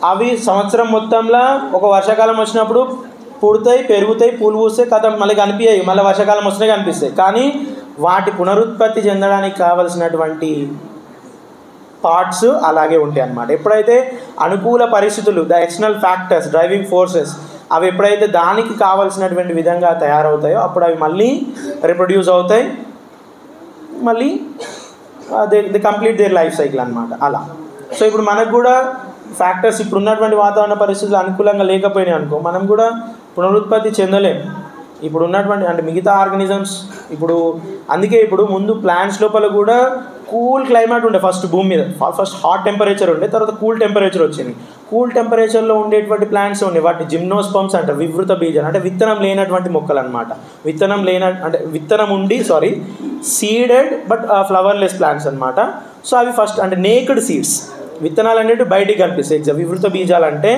అవి సంవత్సరం మొత్తంలో ఒక వర్షాకాలం వచ్చినప్పుడు పుడతాయి, పెరుగుతాయి, పూలు పూస్తాయి, కథ మళ్ళీ కనిపించాయి, మళ్ళీ వర్షాకాలం వస్తున్నాయి కనిపిస్తాయి. కానీ వాటి పునరుత్పత్తి చెందడానికి కావలసినటువంటి పార్ట్స్ అలాగే ఉంటాయి అన్నమాట. ఎప్పుడైతే అనుకూల పరిస్థితులు, the external factors, driving forces, అవి ఎప్పుడైతే దానికి కావాల్సినటువంటి విధంగా తయారవుతాయో అప్పుడు అవి మళ్ళీ రిప్రొడ్యూస్ అవుతాయి, మళ్ళీ they complete their life cycle అనమాట. అలా సో ఇప్పుడు మనకు కూడా ఫ్యాక్టర్స్ ఇప్పుడు ఉన్నటువంటి వాతావరణ పరిస్థితులు అనుకూలంగా లేకపోయినాయి అనుకో, మనం కూడా పునరుత్పత్తి చెందలేం. ఇప్పుడు ఉన్నటువంటి అంటే మిగతా ఆర్గానిజమ్స్ ఇప్పుడు అందుకే ఇప్పుడు ముందు ప్లాంట్స్ లోపల కూడా కూల్ క్లైమేట్ ఉండే. ఫస్ట్ భూమి మీద ఫస్ట్ హాట్ టెంపరేచర్ ఉండే, తర్వాత కూల్ టెంపరేచర్ వచ్చింది. కూల్ టెంపరేచర్లో ఉండేటువంటి ప్లాంట్స్ ఉండే, వాటి జిమ్నోస్పమ్స్ అంటే వివృత బీజాలు, అంటే విత్తనం లేనటువంటి మొక్కలు అనమాట. విత్తనం ఉండి సీడెడ్ బట్ ఫ్లవర్లెస్ ప్లాంట్స్ అనమాట. సో అవి ఫస్ట్ అంటే నేక్డ్ సీడ్స్, విత్తనాలు అనేవి బయటికి కనిపిస్తాయి. వివృత బీజాలు అంటే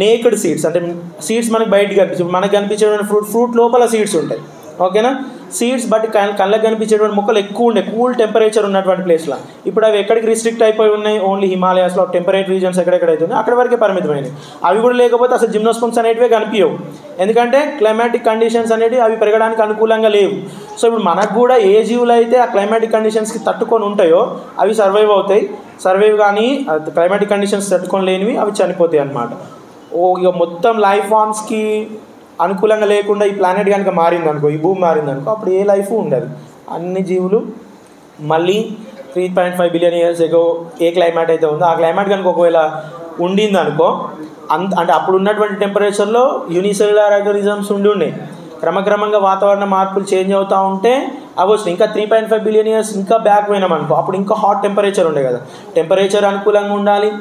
నేక్డ్ సీడ్స్, అంటే సీడ్స్ మనకి బయటికి కనిపిస్తాయి. మనకు కనిపించే ఫ్రూట్ లోపల సీడ్స్ ఉంటాయి. ఓకేనా, సీడ్స్ బట్ కళ్ళకు కనిపించేటువంటి మొక్కలు ఎక్కువ ఉండే కూల్ టెంపరేచర్ ఉన్నటువంటి ప్లేస్లో. ఇప్పుడు అవి ఎక్కడికి రిస్ట్రిక్ట్ అయిపోయి ఉన్నాయి, ఓన్లీ హిమాలయాస్లో టెంపరేట్ రీజన్స్ ఎక్కడెక్కడైతే ఉన్నాయి అక్కడి వరకే పరిమితమైనవి. అవి కూడా లేకపోతే అసలు జిమ్నోస్పమ్స్ అనేటివే కనిపించవు, ఎందుకంటే క్లైమాటిక్ కండిషన్స్ అనేవి అవి పెరగడానికి అనుకూలంగా లేవు. సో ఇప్పుడు మనకు కూడా ఏ జీవులు అయితే ఆ క్లైమాటిక్ కండిషన్స్కి తట్టుకొని ఉంటాయో అవి సర్వైవ్ అవుతాయి, సర్వైవ్ కానీ క్లైమాటిక్ కండిషన్స్ తట్టుకొని లేనివి అవి చనిపోతాయి అన్నమాట. ఇక మొత్తం లైఫ్ ఫామ్స్కి అనుకూలంగా లేకుండా ఈ ప్లానెట్ కనుక మారింది అనుకో, ఈ భూమి మారింది అనుకో, అప్పుడు ఏ లైఫ్ ఉండదు. అన్ని జీవులు మళ్ళీ 3.5 బిలియన్ ఇయర్స్ ఎగో ఏ క్లైమేట్ అయితే ఉందో ఆ క్లైమేట్ కనుక ఒకవేళ ఉండింది అనుకో, అంటే అప్పుడు ఉన్నటువంటి టెంపరేచర్లో యూనిసెల్యులర్ ఆర్గానిజమ్స్ ఉన్నాయి. క్రమక్రమంగా వాతావరణ మార్పులు చేంజ్ అవుతూ ఉంటే అవి వచ్చినాయి. ఇంకా 3.5 బిలియన్ ఇయర్స్ ఇంకా బ్యాక్ పోయినాం అనుకో, అప్పుడు ఇంకా హాట్ టెంపరేచర్ ఉండే కదా. టెంపరేచర్ అనుకూలంగా ఉండాలి,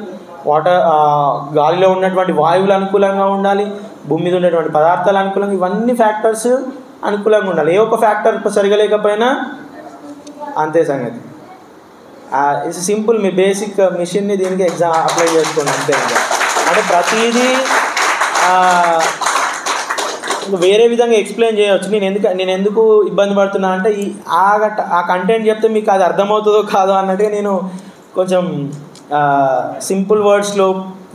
గాలిలో ఉన్నటువంటి వాయువులు అనుకూలంగా ఉండాలి, భూమి మీద ఉన్నటువంటి పదార్థాలు అనుకూలంగా, ఇవన్నీ ఫ్యాక్టర్స్ అనుకూలంగా ఉండాలి. ఏ ఒక్క ఫ్యాక్టర్ సరిగా లేకపోయినా అంతే సంగతి. ఇట్స్ సింపుల్, మీ బేసిక్ మిషన్ని దీనికి అప్లై చేసుకోండి అంతే. అంటే ప్రతిదీ వేరే విధంగా ఎక్స్ప్లెయిన్ చేయవచ్చు. నేను ఎందుకు ఇబ్బంది పడుతున్నా అంటే ఆ కంటెంట్ చెప్తే మీకు అది అర్థమవుతుందో కాదో అన్నట్టుగా నేను కొంచెం సింపుల్ వర్డ్స్లో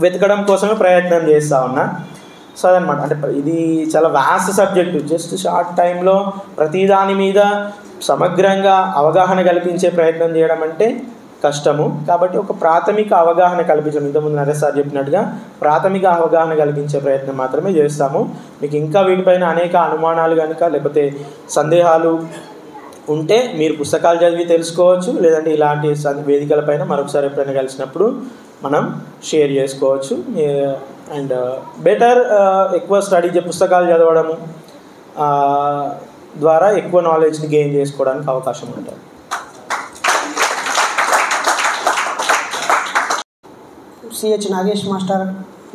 వెతకడం కోసమే ప్రయత్నం చేస్తూ ఉన్నా. సో అదనమాట. అంటే ఇది చాలా వాస్ట్ సబ్జెక్టు. జస్ట్ షార్ట్ టైంలో ప్రతిదాని మీద సమగ్రంగా అవగాహన కల్పించే ప్రయత్నం చేయడం అంటే కష్టము. కాబట్టి ఒక ప్రాథమిక అవగాహన కల్పించడం, ఇంతకుముందు నరేష్ సార్ చెప్పినట్టుగా ప్రాథమిక అవగాహన కల్పించే ప్రయత్నం మాత్రమే చేస్తాము. మీకు ఇంకా వీటిపైన అనేక అనుమానాలు కనుక లేకపోతే సందేహాలు ఉంటే మీరు పుస్తకాలు చదివి తెలుసుకోవచ్చు, లేదంటే ఇలాంటి వేదికలపైన మరొకసారి ఎప్పుడైనా కలిసినప్పుడు మనం షేర్ చేసుకోవచ్చు. అండ్ బెటర్ ఎక్కువ స్టడీ పుస్తకాలు చదవడము ద్వారా ఎక్కువ నాలెడ్జ్ని గెయిన్ చేసుకోవడానికి అవకాశం ఉంటుంది. CH Nagesh master,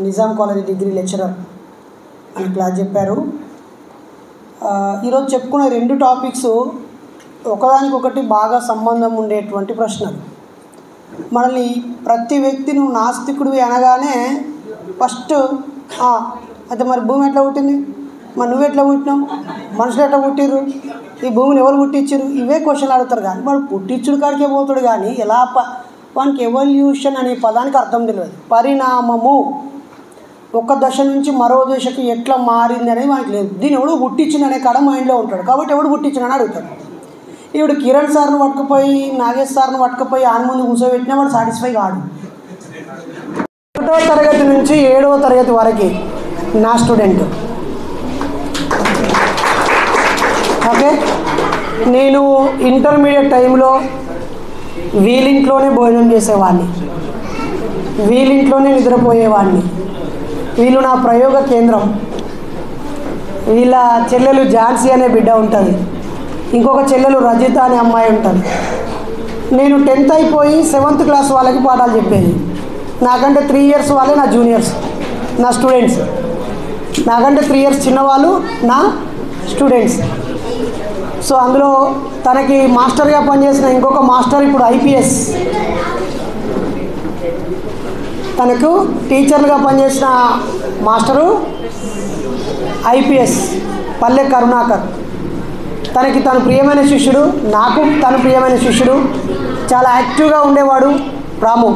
Nizam college degree lecturer అని క్లాస్ చెప్పారు. ఈరోజు చెప్పుకునే 2 టాపిక్స్ ఒకదానికొకటి బాగా సంబంధం ఉండేటువంటి ప్రశ్నలు. మనల్ని ప్రతి వ్యక్తి నువ్వు నాస్తికుడివి అనగానే ఫస్ట్ అయితే మరి భూమి ఎట్లా పుట్టింది, మరి నువ్వు ఎట్లా పుట్టినావు, మనుషులు ఎట్లా పుట్టిర్రు, ఈ భూమిని ఎవరు పుట్టించారు, ఇవే క్వశ్చన్లు అడుగుతారు. కానీ వాడు పుట్టించుడు కాడికే పోతాడు, కానీ ఎలా వానికి ఎవల్యూషన్ అనే పదానికి అర్థం తెలియదు. పరిణామము, ఒక దశ నుంచి మరో దశకి ఎట్లా మారింది అనేది వానికి లేదు. దీన్ని ఎవడు పుట్టించింది అనే కాడ మైండ్లో ఉంటాడు. కాబట్టి ఎవడు పుట్టించిందని అడుగుతాడు. ఇప్పుడు కిరణ్ సార్ను పట్టుకుపోయి నాగేష్ సార్ను పట్టుకుపోయి ఆయన ముందు కూర్చోబెట్టినా వాడు సాటిస్ఫై కాడు. 1వ తరగతి నుంచి 7వ తరగతి వరకు నా స్టూడెంట్. ఓకే, నేను ఇంటర్మీడియట్ టైంలో వీళ్ళింట్లోనే భోజనం చేసేవాడిని, వీళ్ళింట్లోనే నిద్రపోయేవాడిని. వీళ్ళు నా ప్రయోగ కేంద్రం. వీళ్ళ చెల్లెలు ఝాన్సీ అనే బిడ్డ ఉంటుంది, ఇంకొక చెల్లెలు రజిత అనే అమ్మాయి ఉంటుంది. నేను 10th అయిపోయి 7th క్లాస్ వాళ్ళకి పాఠాలు చెప్పేది. నాకంటే 3 years వాళ్ళే నా జూనియర్స్, నా స్టూడెంట్స్. నాకంటే 3 years చిన్నవాళ్ళు నా స్టూడెంట్స్. సో అందులో తనకి మాస్టర్గా పనిచేసిన ఇంకొక మాస్టర్ ఇప్పుడు IPS, తనకు టీచర్లుగా పనిచేసిన మాస్టరు IPS పల్లె కరుణాకర్. తనకి తను ప్రియమైన శిష్యుడు, నాకు తను ప్రియమైన శిష్యుడు. చాలా యాక్టివ్గా ఉండేవాడు రాము,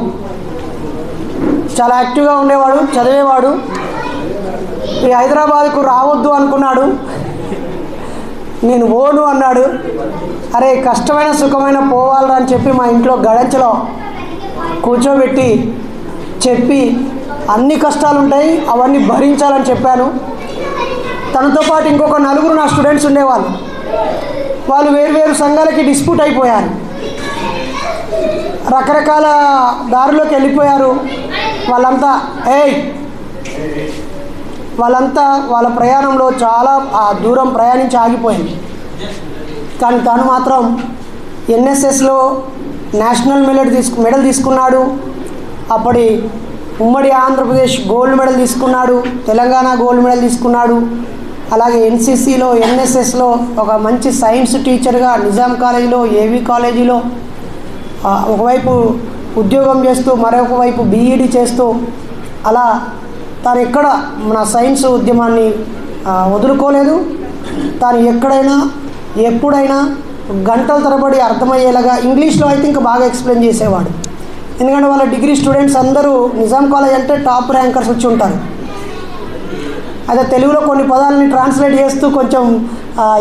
చాలా యాక్టివ్గా ఉండేవాడు, చదివేవాడు. ఈ హైదరాబాద్కు రావద్దు అనుకున్నాడు, నేను ఓను అన్నాడు. అరే కష్టమైన సుఖమైన పోవాలని అని చెప్పి మా ఇంట్లో గడంచలో కూర్చోబెట్టి చెప్పి అన్ని కష్టాలు ఉంటాయి అవన్నీ భరించాలని చెప్పాను. తనతో పాటు ఇంకొక 4 నా స్టూడెంట్స్ ఉండేవాళ్ళు. వాళ్ళు వేరు సంఘాలకి డిస్ప్యూట్ అయిపోయారు, రకరకాల దారిలోకి వెళ్ళిపోయారు. వాళ్ళంతా వాళ్ళ ప్రయాణంలో చాలా దూరం ప్రయాణించి ఆగిపోయింది. కానీ తను మాత్రం NSSలో నేషనల్ మెడల్ తీసుకున్నాడు. అప్పటి ఉమ్మడి ఆంధ్రప్రదేశ్ గోల్డ్ మెడల్ తీసుకున్నాడు, తెలంగాణ గోల్డ్ మెడల్ తీసుకున్నాడు. అలాగే NCCలో NSSలో ఒక మంచి సైన్స్ టీచర్గా నిజాం కాలేజీలో AV కాలేజీలో ఒకవైపు ఉద్యోగం చేస్తూ మరొక వైపు BEd చేస్తూ అలా తాను ఎక్కడ మన సైన్స్ ఉద్యమాన్ని వదులుకోలేదు. తాను ఎక్కడైనా ఎప్పుడైనా గంటల తరబడి అర్థమయ్యేలాగా ఇంగ్లీష్లో అయితే ఇంకా బాగా ఎక్స్ప్లెయిన్ చేసేవాడు. ఎందుకంటే వాళ్ళ డిగ్రీ స్టూడెంట్స్ అందరూ నిజాం కాలేజ్ అంటే టాప్ ర్యాంకర్స్ వచ్చి ఉంటారు. అదే తెలుగులో కొన్ని పదాలని ట్రాన్స్లేట్ చేస్తూ కొంచెం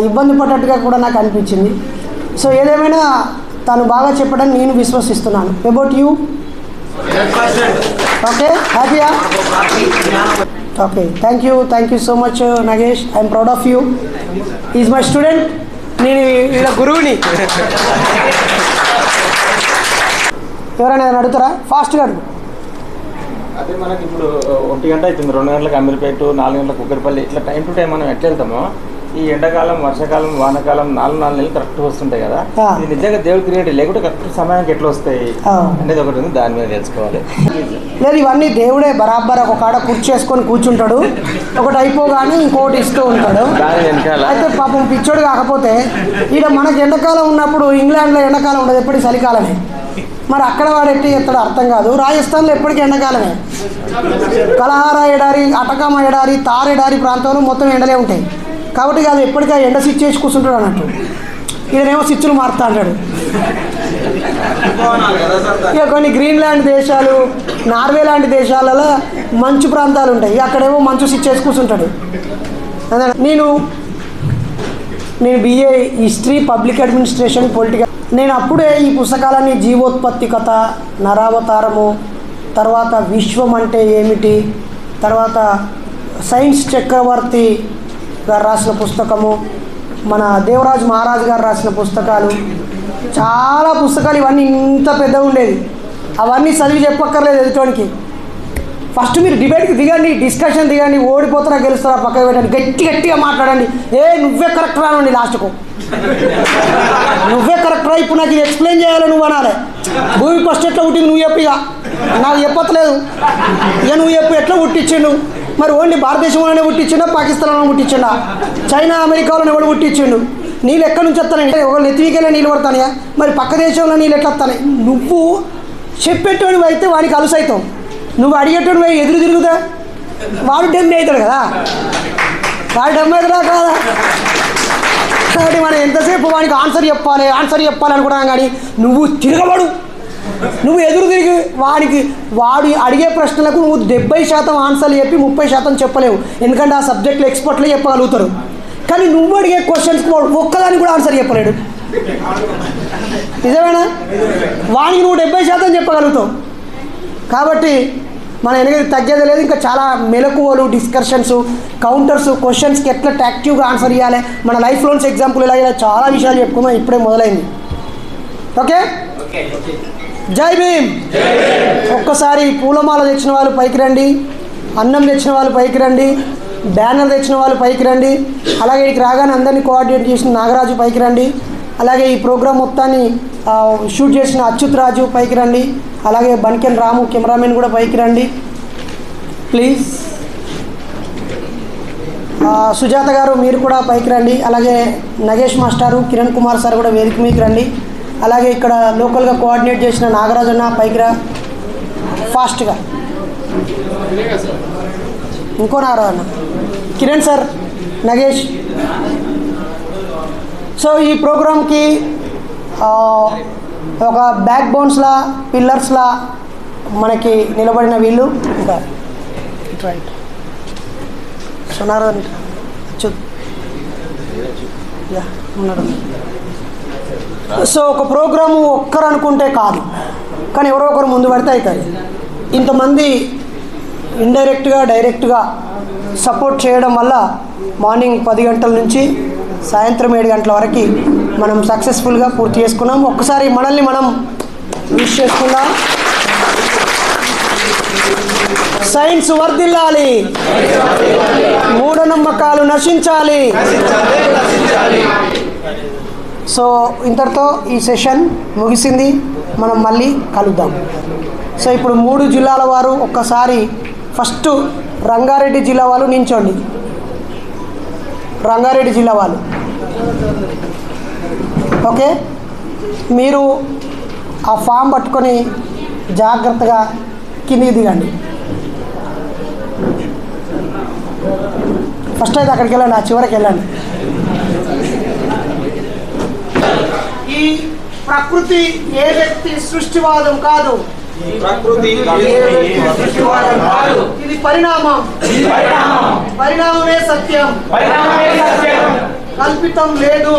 ఇబ్బంది పడ్డట్టుగా కూడా నాకు అనిపించింది. సో ఏదేమైనా తను బాగా చెప్పడని నేను విశ్వసిస్తున్నాను. About you? ఓకే, హ్యాపీయా? Okay, thank you so much Nagesh. I'm proud of you. Is my student. నేను ఇలా గురువుని. ఎవరైనా అడుగుతారా? ఫాస్ట్గా అడుగు. అదే మనకి ఇప్పుడు 1 గంట అవుతుంది, 2 గంటలకు అమీర్పేట, 4 గంటలకు కుక్కరపల్లి, ఇట్లా టైం టు టైం మనం ఎట్లా వెళ్తామో ఈ ఎండాకాలం, వర్షాకాలం, వానాకాలం 4 నెలలు కరెక్ట్ వస్తుంటాయి కదా. ఇది నిజంగా దేవుడు క్రియేట్ లేకుంటే కరెక్ట్ సమయానికి ఎట్లా వస్తాయి అనేది ఒకటి ఉంది, దాని మీద తెలుసుకోవాలి. లేదు, ఇవన్నీ దేవుడే బరాబర్ ఒక కాడ కూర్చేసుకొని కూర్చుంటాడు, ఒకటి అయిపోగానే ఇంకోటి ఇస్తూ ఉంటాడు. అయితే పాపం పిచ్చోడు కాకపోతే ఈడ మనకు ఎండాకాలం ఉన్నప్పుడు ఇంగ్లాండ్లో ఎండాకాలం ఉండదు, ఎప్పటికీ చలికాలమే. మరి అక్కడ వాడు ఎట్టి ఎత్తడో అర్థం కాదు. రాజస్థాన్లో ఎప్పటికీ ఎండాకాలమే. కలహారా ఎడారి, అటకామ ఎడారి, తార్ ఎడారి ప్రాంతంలో మొత్తం ఎండలే ఉంటాయి. కాబట్టి అది ఎప్పటికీ ఎండ స్విచ్ చేసి కూర్చుంటాడు అన్నట్టు. ఈయనేమో స్విచ్లు మారుతా అంటాడు. ఇక కొన్ని గ్రీన్లాండ్ దేశాలు, నార్వే లాంటి దేశాలలో మంచు ప్రాంతాలు ఉంటాయి, అక్కడేమో మంచు స్విచ్ చేసి కూర్చుంటాడు. నేను BA history, public administration, political. నేను అప్పుడే ఈ పుస్తకాలన్నీ జీవోత్పత్తి కథ, నరావతారము, తర్వాత విశ్వం అంటే ఏమిటి, తర్వాత సైన్స్ చక్రవర్తి గారు రాసిన పుస్తకము, మన దేవరాజ్ మహారాజ్ గారు రాసిన పుస్తకాలు, చాలా పుస్తకాలు. ఇవన్నీ ఇంత పెద్దగా ఉండేది. అవన్నీ చదివి చెప్పక్కర్లేదు ఎదుటోనికి. ఫస్ట్ మీరు డిబేట్కి దిగండి, డిస్కషన్ దిగండి, ఓడిపోతారా గెలుస్తారా పక్కన పెట్టండి, గట్టిగా మాట్లాడండి. నువ్వే కరెక్ట్ రానండి, లాస్ట్కు నువ్వే కరెక్ట్ రా, ఇప్పుడు నాకు ఇది ఎక్స్ప్లెయిన్ చేయాలి నువ్వు అనాలి. భూమి ఫస్ట్ ఎట్లా పుట్టింది నువ్వు చెప్పు, ఇక నాకు చెప్పట్లేదు, ఇక నువ్వు చెప్పు ఎట్లా పుట్టించిండు. మరి ఓన్లీ భారతదేశంలోనే పుట్టించిండా, పాకిస్తాన్లోనే పుట్టించిండా, చైనా అమెరికాలోనే ఎవడు పుట్టించిండు? నీళ్ళు ఎక్కడి నుంచి వస్తానండి? ఒకళ్ళు నెత్తివికెళ్ళి నీళ్ళు పడతానయా? మరి పక్క దేశంలో నీళ్ళు ఎట్లా వస్తాయి? నువ్వు చెప్పేటోడివి అయితే వాడికి అలుసు అవుతావు, నువ్వు అడిగేటోడు ఎదురు తిరుగుతా వాడు డెమ్మి అవుతాడు కదా, వాడు డెమ్మి అవుతాడా కాదా? కాబట్టి మనం ఎంతసేపు వాడికి ఆన్సర్ చెప్పాలి అనుకున్నాం, కానీ నువ్వు తిరగబడు, నువ్వు ఎదురు తిరిగి వాడు అడిగే ప్రశ్నలకు నువ్వు 70% ఆన్సర్లు చెప్పి 30% చెప్పలేవు. ఎందుకంటే ఆ సబ్జెక్టులో ఎక్స్పర్ట్లే చెప్పగలుగుతారు. కానీ నువ్వు అడిగే క్వశ్చన్స్కి వాడు ఒక్కదానికి కూడా ఆన్సర్ చెప్పలేడు. నిజమేనా? వాడికి నువ్వు 70% చెప్పగలుగుతావు. కాబట్టి మన ఎనగది తగ్గేది లేదు. ఇంకా చాలా మెలకువలు, డిస్కషన్స్, కౌంటర్స్, క్వశ్చన్స్కి ఎట్లా యాక్టివ్గా ఆన్సర్ ఇవ్వాలి, మన లైఫ్ లోన్స్ ఎగ్జాంపుల్ ఇలా చాలా విషయాలు చెప్పుకున్నాం. ఇప్పుడే మొదలైంది. ఓకే, జై భీమ్. ఒక్కసారి పూలమాల తెచ్చిన వాళ్ళు పైకి రండి, అన్నం తెచ్చిన వాళ్ళు పైకి రండి, బ్యానర్ తెచ్చిన వాళ్ళు పైకి రండి. అలాగే ఇక్కడికి రాగానే అందరినీ కోఆర్డినేట్ చేసిన నాగరాజు పైకి రండి. అలాగే ఈ ప్రోగ్రాం మొత్తాన్ని షూట్ చేసిన అచ్యుత్ రాజు పైకి రండి. అలాగే బన్కెన్ రాము కెమెరామెన్ కూడా పైకి రండి ప్లీజ్. సుజాత గారు మీరు కూడా పైకి రండి. అలాగే నగేష్ మాస్టారు, కిరణ్ కుమార్ సార్ కూడా వేదిక మీదకి రండి. అలాగే ఇక్కడ లోకల్గా కోఆర్డినేట్ చేసిన నాగరాజు అన్న పైకి రా ఫాస్ట్గా. ఇంకో నాగరాజు అన్న, కిరణ్ సార్, నగేష్. సో ఈ ప్రోగ్రామ్కి ఒక బ్యాక్ బోన్స్లా, పిల్లర్స్లా మనకి నిలబడిన వీళ్ళు. ఇంకా రైట్ సునారాయణ ఉన్నాడు. సో ఒక ప్రోగ్రాము ఒక్కరు అనుకుంటే కాదు, కానీ ఎవరో ఒకరు ముందు పడితే అవుతుంది. ఇంతమంది ఇండైరెక్ట్గా డైరెక్ట్గా సపోర్ట్ చేయడం వల్ల మార్నింగ్ 10 గంటల నుంచి సాయంత్రం 7 గంటల వరకు మనం సక్సెస్ఫుల్గా పూర్తి చేసుకున్నాం. ఒక్కసారి మనల్ని మనం విష్ చేసుకుందాం. సైన్స్ వర్ధిల్లాలి, మూఢనమ్మకాలు నశించాలి. సో ఇంతటితో ఈ సెషన్ ముగిసింది. మనం మళ్ళీ కలుద్దాం. సో ఇప్పుడు 3 జిల్లాల వారు ఒక్కసారి ఫస్ట్ రంగారెడ్డి జిల్లా వాళ్ళు నించోండి. రంగారెడ్డి జిల్లా వాళ్ళు ఓకే. మీరు ఆ ఫామ్ పట్టుకొని జాగ్రత్తగా కిందికి దిగండి. ఫస్ట్ అయితే అక్కడికి వెళ్ళండి, ఆ చివరికి వెళ్ళండి. ఈ ప్రకృతి ఏ వ్యక్తి సృష్టివాదం కాదు, ఇది పరిణామం. పరిణామమే సత్యం, కల్పితం లేదు.